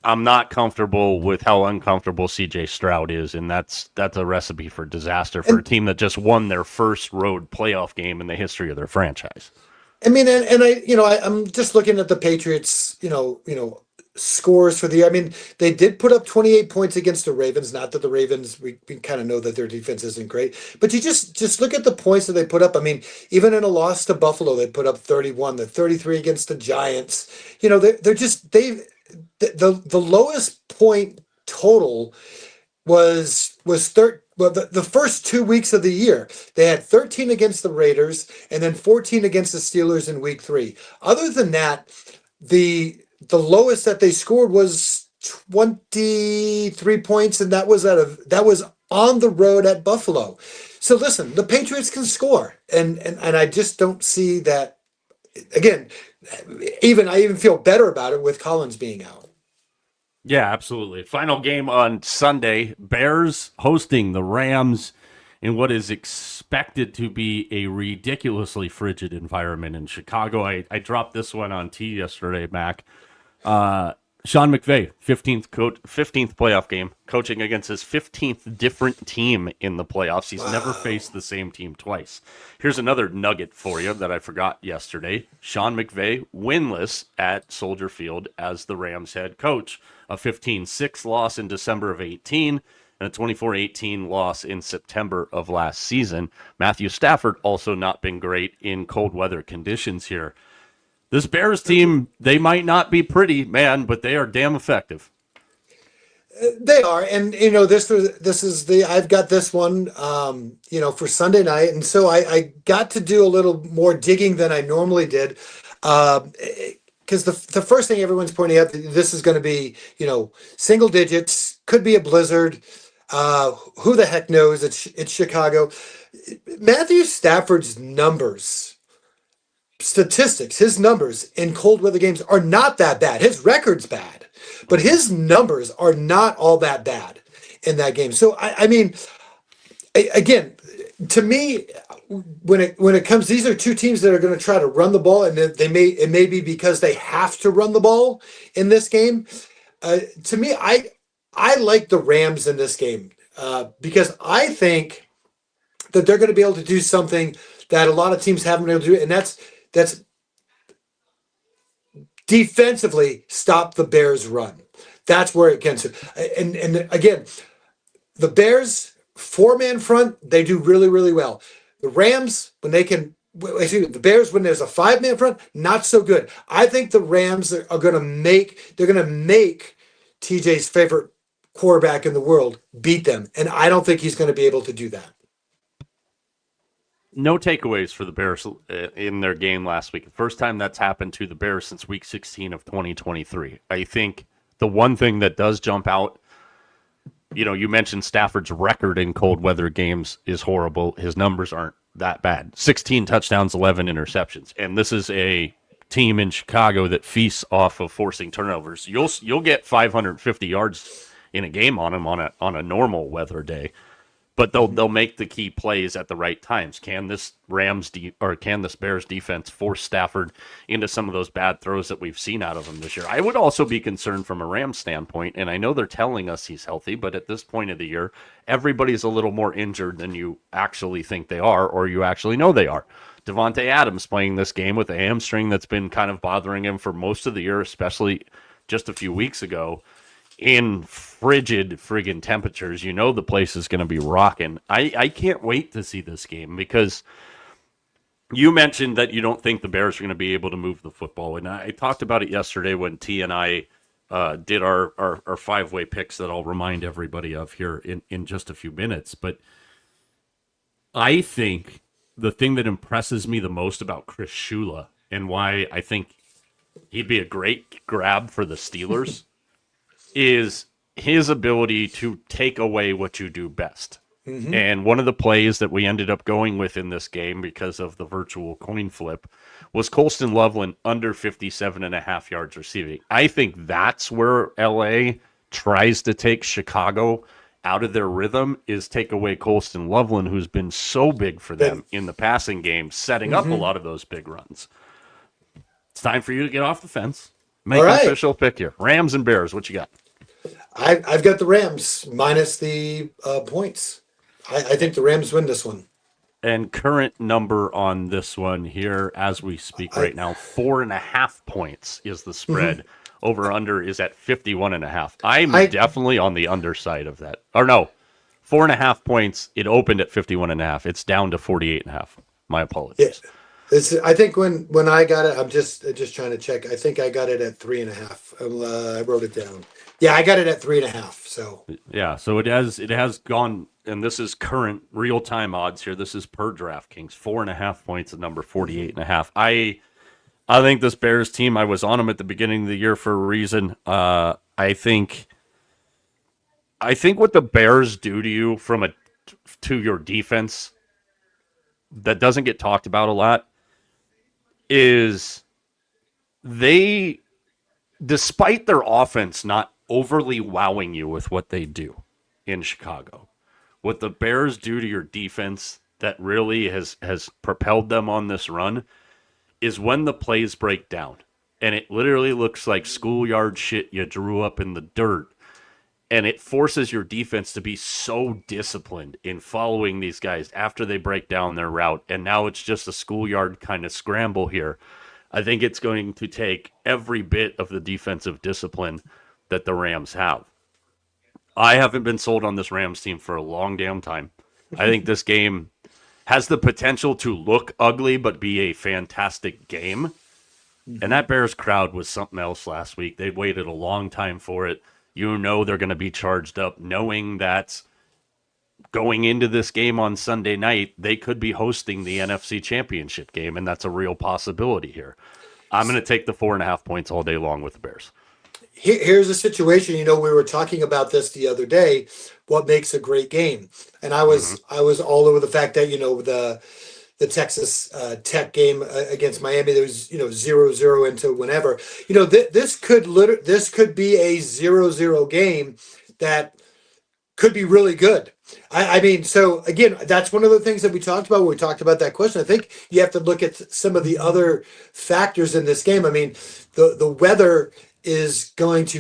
I'm not comfortable with how uncomfortable CJ Stroud is, and that's a recipe for disaster for a team that just won their first road playoff game in the history of their franchise. I mean, and I'm just looking at the Patriots, scores for the year. I mean, they did put up 28 points against the Ravens. Not that the Ravens, we kind of know that their defense isn't great, but you just look at the points that they put up. I mean, even in a loss to Buffalo, they put up 31, the 33 against the Giants. The lowest point total was the first 2 weeks of the year. They had 13 against the Raiders and then 14 against the Steelers in week 3. Other than that, the lowest that they scored was 23 points, and that was on the road at Buffalo. So listen, the Patriots can score, and I just don't see that. Again, I even feel better about it with Collins being out. Yeah, absolutely. Final game on Sunday. Bears hosting the Rams in what is expected to be a ridiculously frigid environment in Chicago. I dropped this one on T yesterday, Mac. Sean McVay, 15th playoff game, coaching against his 15th different team in the playoffs. He's never faced the same team twice. Here's another nugget for you that I forgot yesterday. Sean McVay winless at Soldier Field as the Rams head coach. A 15-6 loss in December of 18 and a 24-18 loss in September of last season. Matthew Stafford also not been great in cold weather conditions here. This Bears team, they might not be pretty, man, but they are damn effective. They are, and this is I've got this one, for Sunday night, and so I got to do a little more digging than I normally did, because the first thing everyone's pointing out, this is going to be single digits, could be a blizzard. Who the heck knows? It's Chicago. Matthew Stafford's statistics, his numbers in cold weather games are not that bad. His record's bad, but his numbers are not all that bad in that game. So I mean, again, to me, when it comes, these are two teams that are going to try to run the ball, and it may be because they have to run the ball in this game. To me, I like the Rams in this game because I think that they're going to be able to do something that a lot of teams haven't been able to do, and that's defensively stop the Bears' run. That's where it gets it. And again, the Bears 4-man front, they do really, really well. The Rams, the Bears, when there's a 5-man front, not so good. I think the Rams are going to make TJ's favorite quarterback in the world beat them, and I don't think he's going to be able to do that. No takeaways for the Bears in their game last week. First time that's happened to the Bears since week 16 of 2023. I think the one thing that does jump out, you mentioned Stafford's record in cold weather games is horrible. His numbers aren't that bad. 16 touchdowns, 11 interceptions. And this is a team in Chicago that feasts off of forcing turnovers. You'll get 550 yards in a game on him on a normal weather day. but they'll make the key plays at the right times. Can this can this Bears defense force Stafford into some of those bad throws that we've seen out of him this year? I would also be concerned from a Rams standpoint, and I know they're telling us he's healthy, but at this point of the year, everybody's a little more injured than you actually think they are, or you actually know they are. Devontae Adams playing this game with a hamstring that's been kind of bothering him for most of the year, especially just a few weeks ago. In frigid friggin' temperatures, the place is going to be rocking. I can't wait to see this game because you mentioned that you don't think the Bears are going to be able to move the football. And I talked about it yesterday when T and I did our five-way picks that I'll remind everybody of here in just a few minutes. But I think the thing that impresses me the most about Chris Shula and why I think he'd be a great grab for the Steelers is his ability to take away what you do best. Mm-hmm. And one of the plays that we ended up going with in this game because of the virtual coin flip was Colston Loveland under 57.5 yards receiving. I think that's where LA tries to take Chicago out of their rhythm, is take away Colston Loveland, who's been so big for them in the passing game, setting up a lot of those big runs. It's time for you to get off the fence. Make an official pick here. Rams and Bears, what you got? I've got the Rams minus the points. I think the Rams win this one. And current number on this one here as we speak right now, 4.5 points is the spread. Mm-hmm. Over under is at 51.5. I'm definitely on the underside of that. Or no, 4.5 points. It opened at 51.5. It's down to 48.5. My apologies. Yeah. I think when I got it, I'm just trying to check. I think I got it at 3.5. I wrote it down. Yeah, I got it at 3.5. So yeah, so it has gone, and this is current real time odds here. This is per DraftKings, 4.5 points at number 48.5. I think this Bears team, I was on them at the beginning of the year for a reason. I think what the Bears do to you to your defense that doesn't get talked about a lot is they, despite their offense not overly wowing you with what they do in Chicago, what the Bears do to your defense that really has propelled them on this run is when the plays break down. And it literally looks like schoolyard shit you drew up in the dirt. And it forces your defense to be so disciplined in following these guys after they break down their route. And now it's just a schoolyard kind of scramble here. I think it's going to take every bit of the defensive discipline that the Rams have. I haven't been sold on this Rams team for a long damn time. I think this game has the potential to look ugly but be a fantastic game. And that Bears crowd was something else last week. They waited a long time for it. They're going to be charged up knowing that going into this game on Sunday night, they could be hosting the NFC Championship game, and that's a real possibility here. I'm going to take the 4.5 points all day long with the Bears. Here's a situation. We were talking about this the other day. What makes a great game? And I was all over the fact that the Texas Tech game against Miami, there was 0-0 into whenever. This could be a 0-0 game that could be really good. I mean, so again, that's one of the things that we talked about when we talked about that question. I think you have to look at some of the other factors in this game. I mean, the weather is going to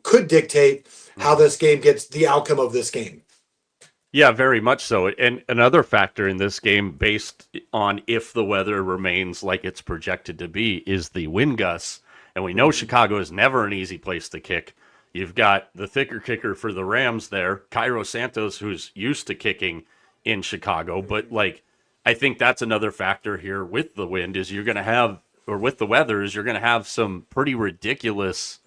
could dictate how this game gets, the outcome of this game. Yeah, very much so. And another factor in this game, based on if the weather remains like it's projected to be, is the wind gusts. And we know Chicago is never an easy place to kick. You've got the thicker kicker for the Rams there, Cairo Santos, who's used to kicking in Chicago. But I think that's another factor here with the wind is with the weather is you're going to have some pretty ridiculous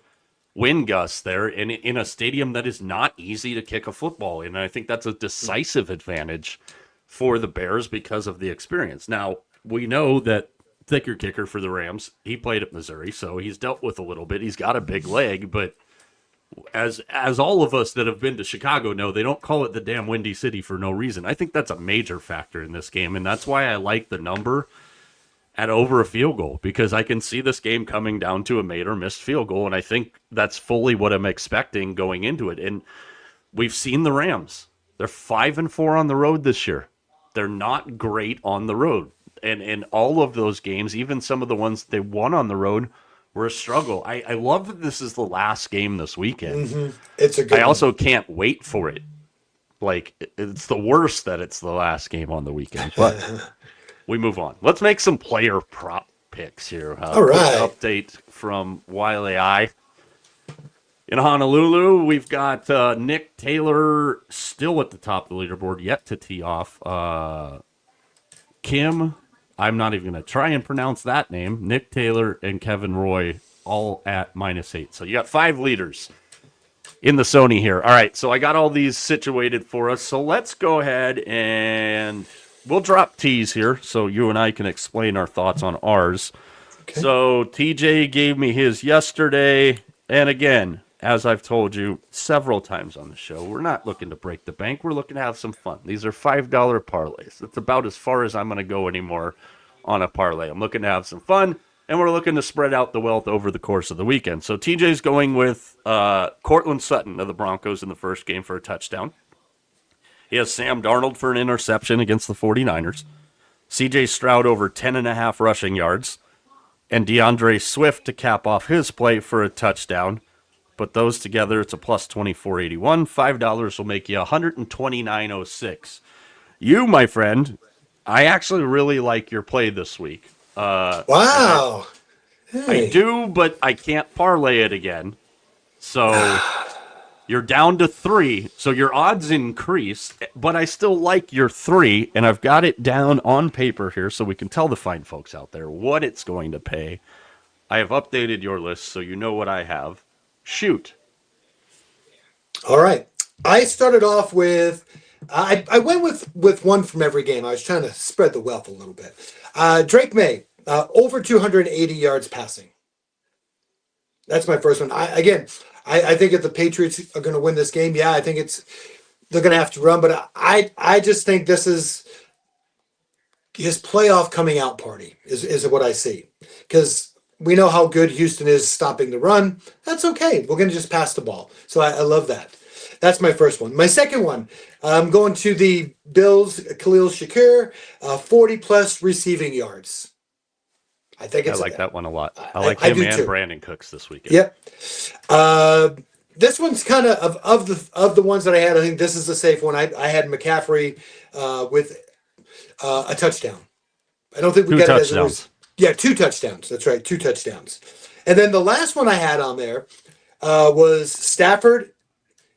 wind gusts there in a stadium that is not easy to kick a football in. And I think that's a decisive advantage for the Bears because of the experience. Now, we know that thicker kicker for the Rams, he played at Missouri, so he's dealt with a little bit. He's got a big leg, but as all of us that have been to Chicago know, they don't call it the damn Windy City for no reason. I think that's a major factor in this game, and that's why I like the number at over a field goal, because I can see this game coming down to a made or missed field goal, and I think that's fully what I'm expecting going into it. And we've seen the Rams. They're 5-4 on the road this year. They're not great on the road. And all of those games, even some of the ones they won on the road, were a struggle. I love that this is the last game this weekend. It's a good I one. also can't wait for it. Like, it's the worst that it's the last game on the weekend. But we move on. Let's make some player prop picks here. All right. Quick update from Wiley. In Honolulu, we've got Nick Taylor still at the top of the leaderboard, yet to tee off. Kim, I'm not even going to try and pronounce that name. Nick Taylor and Kevin Roy all at -8. So you got 5 leaders in the Sony here. All right, so I got all these situated for us. So let's go ahead and we'll drop T's here so you and I can explain our thoughts on ours. Okay. So TJ gave me his yesterday. And again, as I've told you several times on the show, we're not looking to break the bank. We're looking to have some fun. These are $5 parlays. That's about as far as I'm going to go anymore on a parlay. I'm looking to have some fun, and we're looking to spread out the wealth over the course of the weekend. So TJ's going with Cortland Sutton of the Broncos in the first game for a touchdown. He has Sam Darnold for an interception against the 49ers. CJ Stroud over 10.5 rushing yards. And DeAndre Swift to cap off his play for a touchdown. Put those together, it's a plus 24.81. $5 will make you 129.06. You, my friend, I actually really like your play this week. Wow. I do, but I can't parlay it again. So you're down to 3. So your odds increase, but I still like your 3, and I've got it down on paper here so we can tell the fine folks out there what it's going to pay. I have updated your list so you know what I have. Shoot. All right. I started off with, I went with one from every game. I was trying to spread the wealth a little bit. Drake May, over 280 yards passing. That's my first one. I think if the Patriots are going to win this game, I think they're going to have to run. But I just think this is his playoff coming out party is what I see. Because we know how good Houston is stopping the run. That's okay. We're going to just pass the ball. So I love that. That's my first one. My second one, I'm going to the Bills, Khalil Shakir, 40-plus receiving yards. I like that one a lot. I like him and too. Brandon Cooks this weekend. Yep. This one's kind of the ones that I had. I think this is a safe one. I had McCaffrey with a touchdown. I don't think we got it as 2 touchdowns. That's right, 2 touchdowns. And then the last one I had on there was Stafford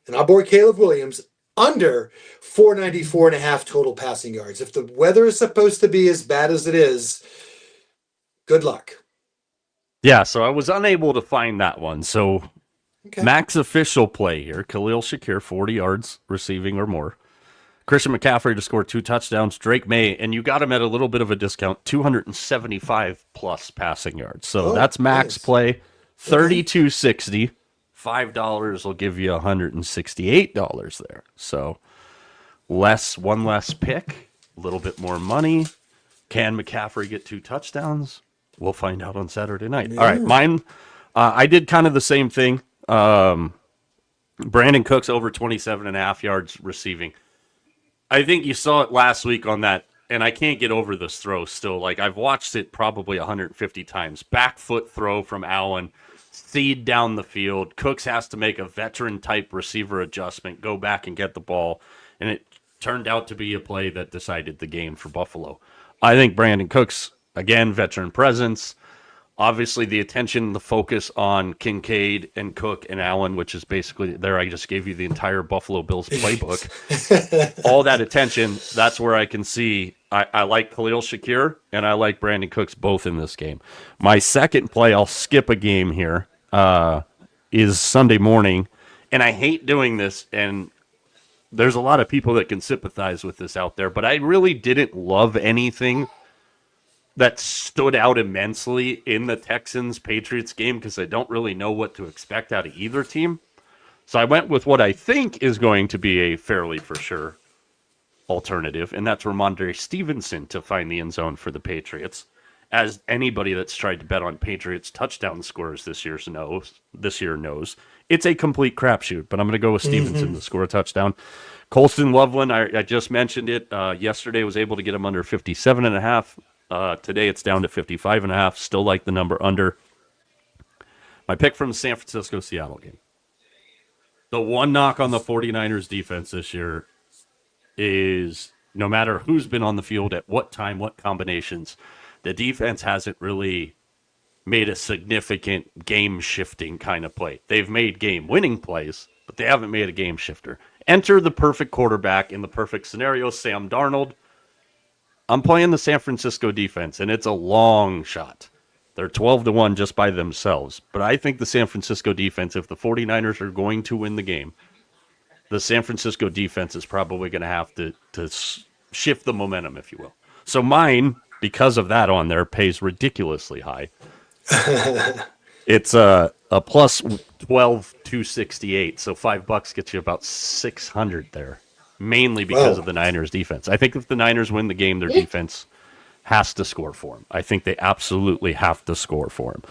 and our boy Caleb Williams under 494.5 total passing yards. If the weather is supposed to be as bad as it is, good luck. Yeah, so I was unable to find that one. So Max official play here, Khalil Shakir, 40 yards receiving or more. Christian McCaffrey to score 2 touchdowns. Drake May, and you got him at a little bit of a discount, 275-plus passing yards. So that's max play, $32.60. $5 will give you $168 there. So one less pick, a little bit more money. Can McCaffrey get 2 touchdowns? We'll find out on Saturday night. Yeah. All right, mine, I did kind of the same thing. Brandon Cooks over 27.5 yards receiving. I think you saw it last week on that, and I can't get over this throw still. Like, I've watched it probably 150 times. Back foot throw from Allen, seed down the field. Cooks has to make a veteran-type receiver adjustment, go back and get the ball, and it turned out to be a play that decided the game for Buffalo. I think Brandon Cooks, again, veteran presence. Obviously, the attention, the focus on Kincaid and Cook and Allen, which is basically there. I just gave you the entire Buffalo Bills playbook. All that attention, that's where I can see. I like Khalil Shakir and I like Brandon Cooks both in this game. My second play, I'll skip a game here, is Sunday morning. And I hate doing this, and there's a lot of people that can sympathize with this out there, but I really didn't love anything that stood out immensely in the Texans-Patriots game because I don't really know what to expect out of either team. So I went with what I think is going to be a fairly for sure alternative, and that's Ramondre Stevenson to find the end zone for the Patriots. as anybody that's tried to bet on Patriots touchdown scores this year knows, it's a complete crapshoot. But I'm going to go with Stevenson to score a touchdown. Colston Loveland, I just mentioned it. Yesterday was able to get him under 57.5. Today it's down to 55.5. Still like the number under. My pick from the San Francisco-Seattle game. The one knock on the 49ers defense this year is no matter who's been on the field at what time, what combinations, the defense hasn't really made a significant game-shifting kind of play. They've made game-winning plays, but they haven't made a game shifter. Enter the perfect quarterback in the perfect scenario, Sam Darnold. I'm playing the San Francisco defense, and it's a long shot. They're 12-1 just by themselves. But I think the San Francisco defense, if the 49ers are going to win the game, the San Francisco defense is probably going to have to shift the momentum, if you will. So mine, because of that on there, pays ridiculously high. It's a plus 12,268, so $5 gets you about 600 there, mainly because of the Niners defense. I think if the Niners win the game, their defense has to score for them. I think they absolutely have to score for them.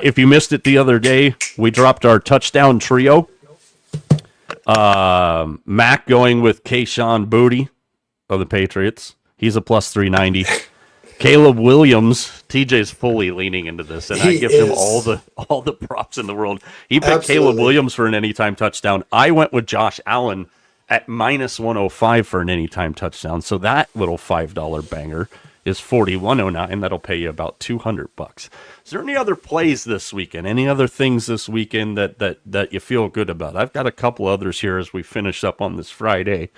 If you missed it the other day, we dropped our touchdown trio. Mac going with Kayshon Boutte of the Patriots. He's a plus 390. Caleb Williams, TJ's fully leaning into this, and I give him all the props in the world. He picked Caleb Williams for an anytime touchdown. I went with Josh Allen at minus 105 for an anytime touchdown. So that little $5 banger is 41.09. That'll pay you about $200. Is there any other plays this weekend? Any other things this weekend that you feel good about? I've got a couple others here as we finish up on this Friday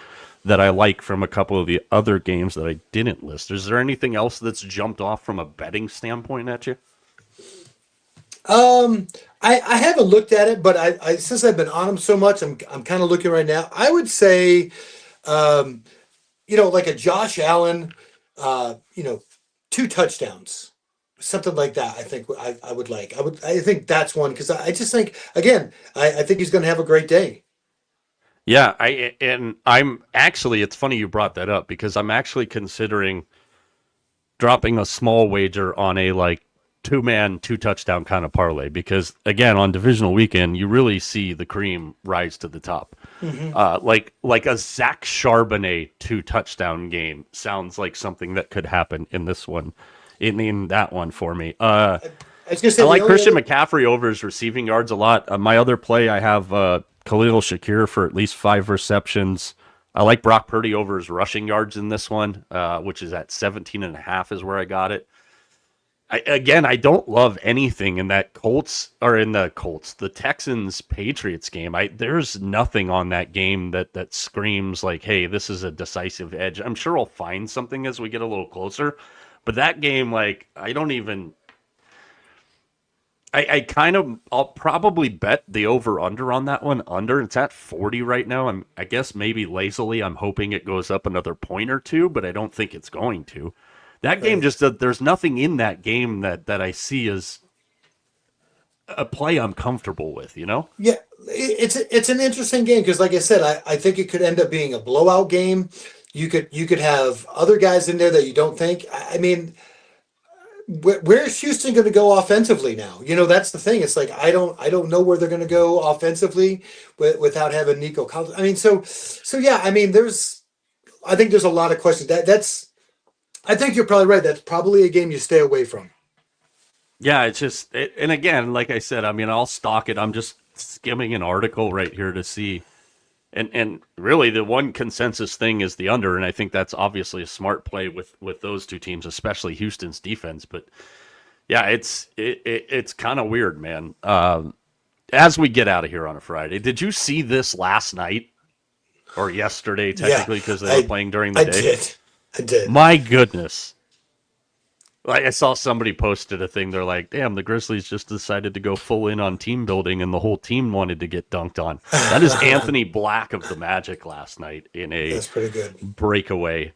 that I like from a couple of the other games that I didn't list. Is there anything else that's jumped off from a betting standpoint at you? I haven't looked at it, but I since I've been on them so much, I'm kind of looking right now. I would say, like a Josh Allen, 2 touchdowns, something like that. I think I would like. I think that's one because I just think again, I think he's going to have a great day. Yeah, I'm actually, it's funny you brought that up because I'm actually considering dropping a small wager on a 2-man, 2-touchdown kind of parlay because again, on divisional weekend, you really see the cream rise to the top. Mm-hmm. Like a Zach Charbonnet 2-touchdown game sounds like something that could happen in this one, in that one for me. I like Christian McCaffrey over his receiving yards a lot. My other play, I have Khalil Shakir for at least 5 receptions. I like Brock Purdy over his rushing yards in this one, which is at 17.5 is where I got it. I don't love anything in that the Texans Patriots game. There's nothing on that game that screams like, hey, this is a decisive edge. I'm sure I'll find something as we get a little closer, but that game, I'll probably bet the over-under on that one under. It's at 40 right now. I guess maybe lazily I'm hoping it goes up another point or two, but I don't think it's going to. That game there's nothing in that game that I see as a play I'm comfortable with, Yeah, it's an interesting game because like I said, I think it could end up being a blowout game. You could have other guys in there that you don't think. I mean, where's Houston going to go offensively now? That's the thing. It's like I don't know where they're going to go offensively without having Nico Collins. I mean, so yeah. I mean, I think there's a lot of questions. I think you're probably right. That's probably a game you stay away from. Yeah, it's just, and again, like I said, I mean, I'll stalk it. I'm just skimming an article right here to see. And really, the one consensus thing is the under, and I think that's obviously a smart play with those two teams, especially Houston's defense. But yeah, it's kind of weird, man. As we get out of here on a Friday, did you see this last night or yesterday, technically, because they were playing during the day? I did. My goodness. I saw somebody posted a thing. They're like, damn, the Grizzlies just decided to go full in on team building and the whole team wanted to get dunked on. That is Anthony Black of the Magic last night in a breakaway.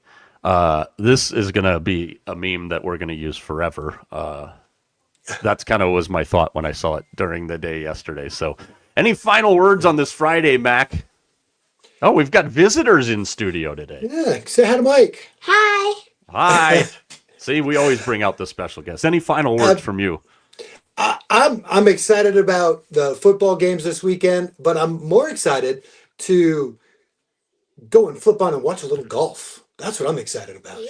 This is going to be a meme that we're going to use forever. That's kind of was my thought when I saw it during the day yesterday. So any final words on this Friday, Mac? Oh, we've got visitors in studio today. Yeah, say hi to Mike. Hi. Hi. See, we always bring out the special guest. Any final words from you? I'm excited about the football games this weekend, but I'm more excited to go and flip on and watch a little golf. That's what I'm excited about.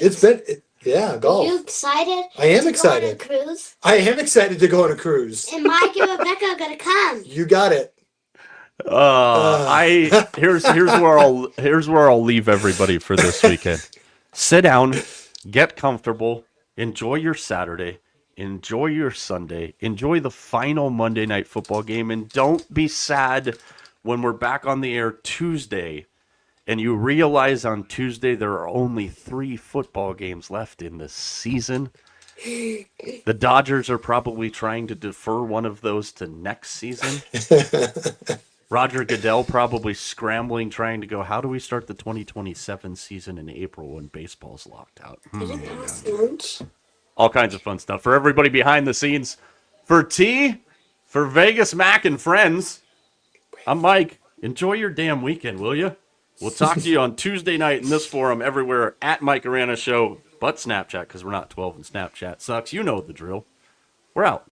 Yeah, golf. Are you excited? I am to excited. Go on a cruise? I am excited to go on a cruise. And Mike and Rebecca are gonna come. You got it. Here's where I'll leave everybody for this weekend. Sit down, get comfortable, enjoy your Saturday, enjoy your Sunday, enjoy the final Monday Night Football game, and don't be sad when we're back on the air Tuesday and you realize on Tuesday there are only 3 football games left in the season. The Dodgers are probably trying to defer one of those to next season. Roger Goodell probably scrambling, trying to go, how do we start the 2027 season in April when baseball's locked out? All kinds of fun stuff. For everybody behind the scenes, for T, for Vegas Mac and friends, I'm Mike. Enjoy your damn weekend, will you? We'll talk to you on Tuesday night in this forum everywhere at Mike Arana Show, but Snapchat, because we're not 12 and Snapchat sucks. You know the drill. We're out.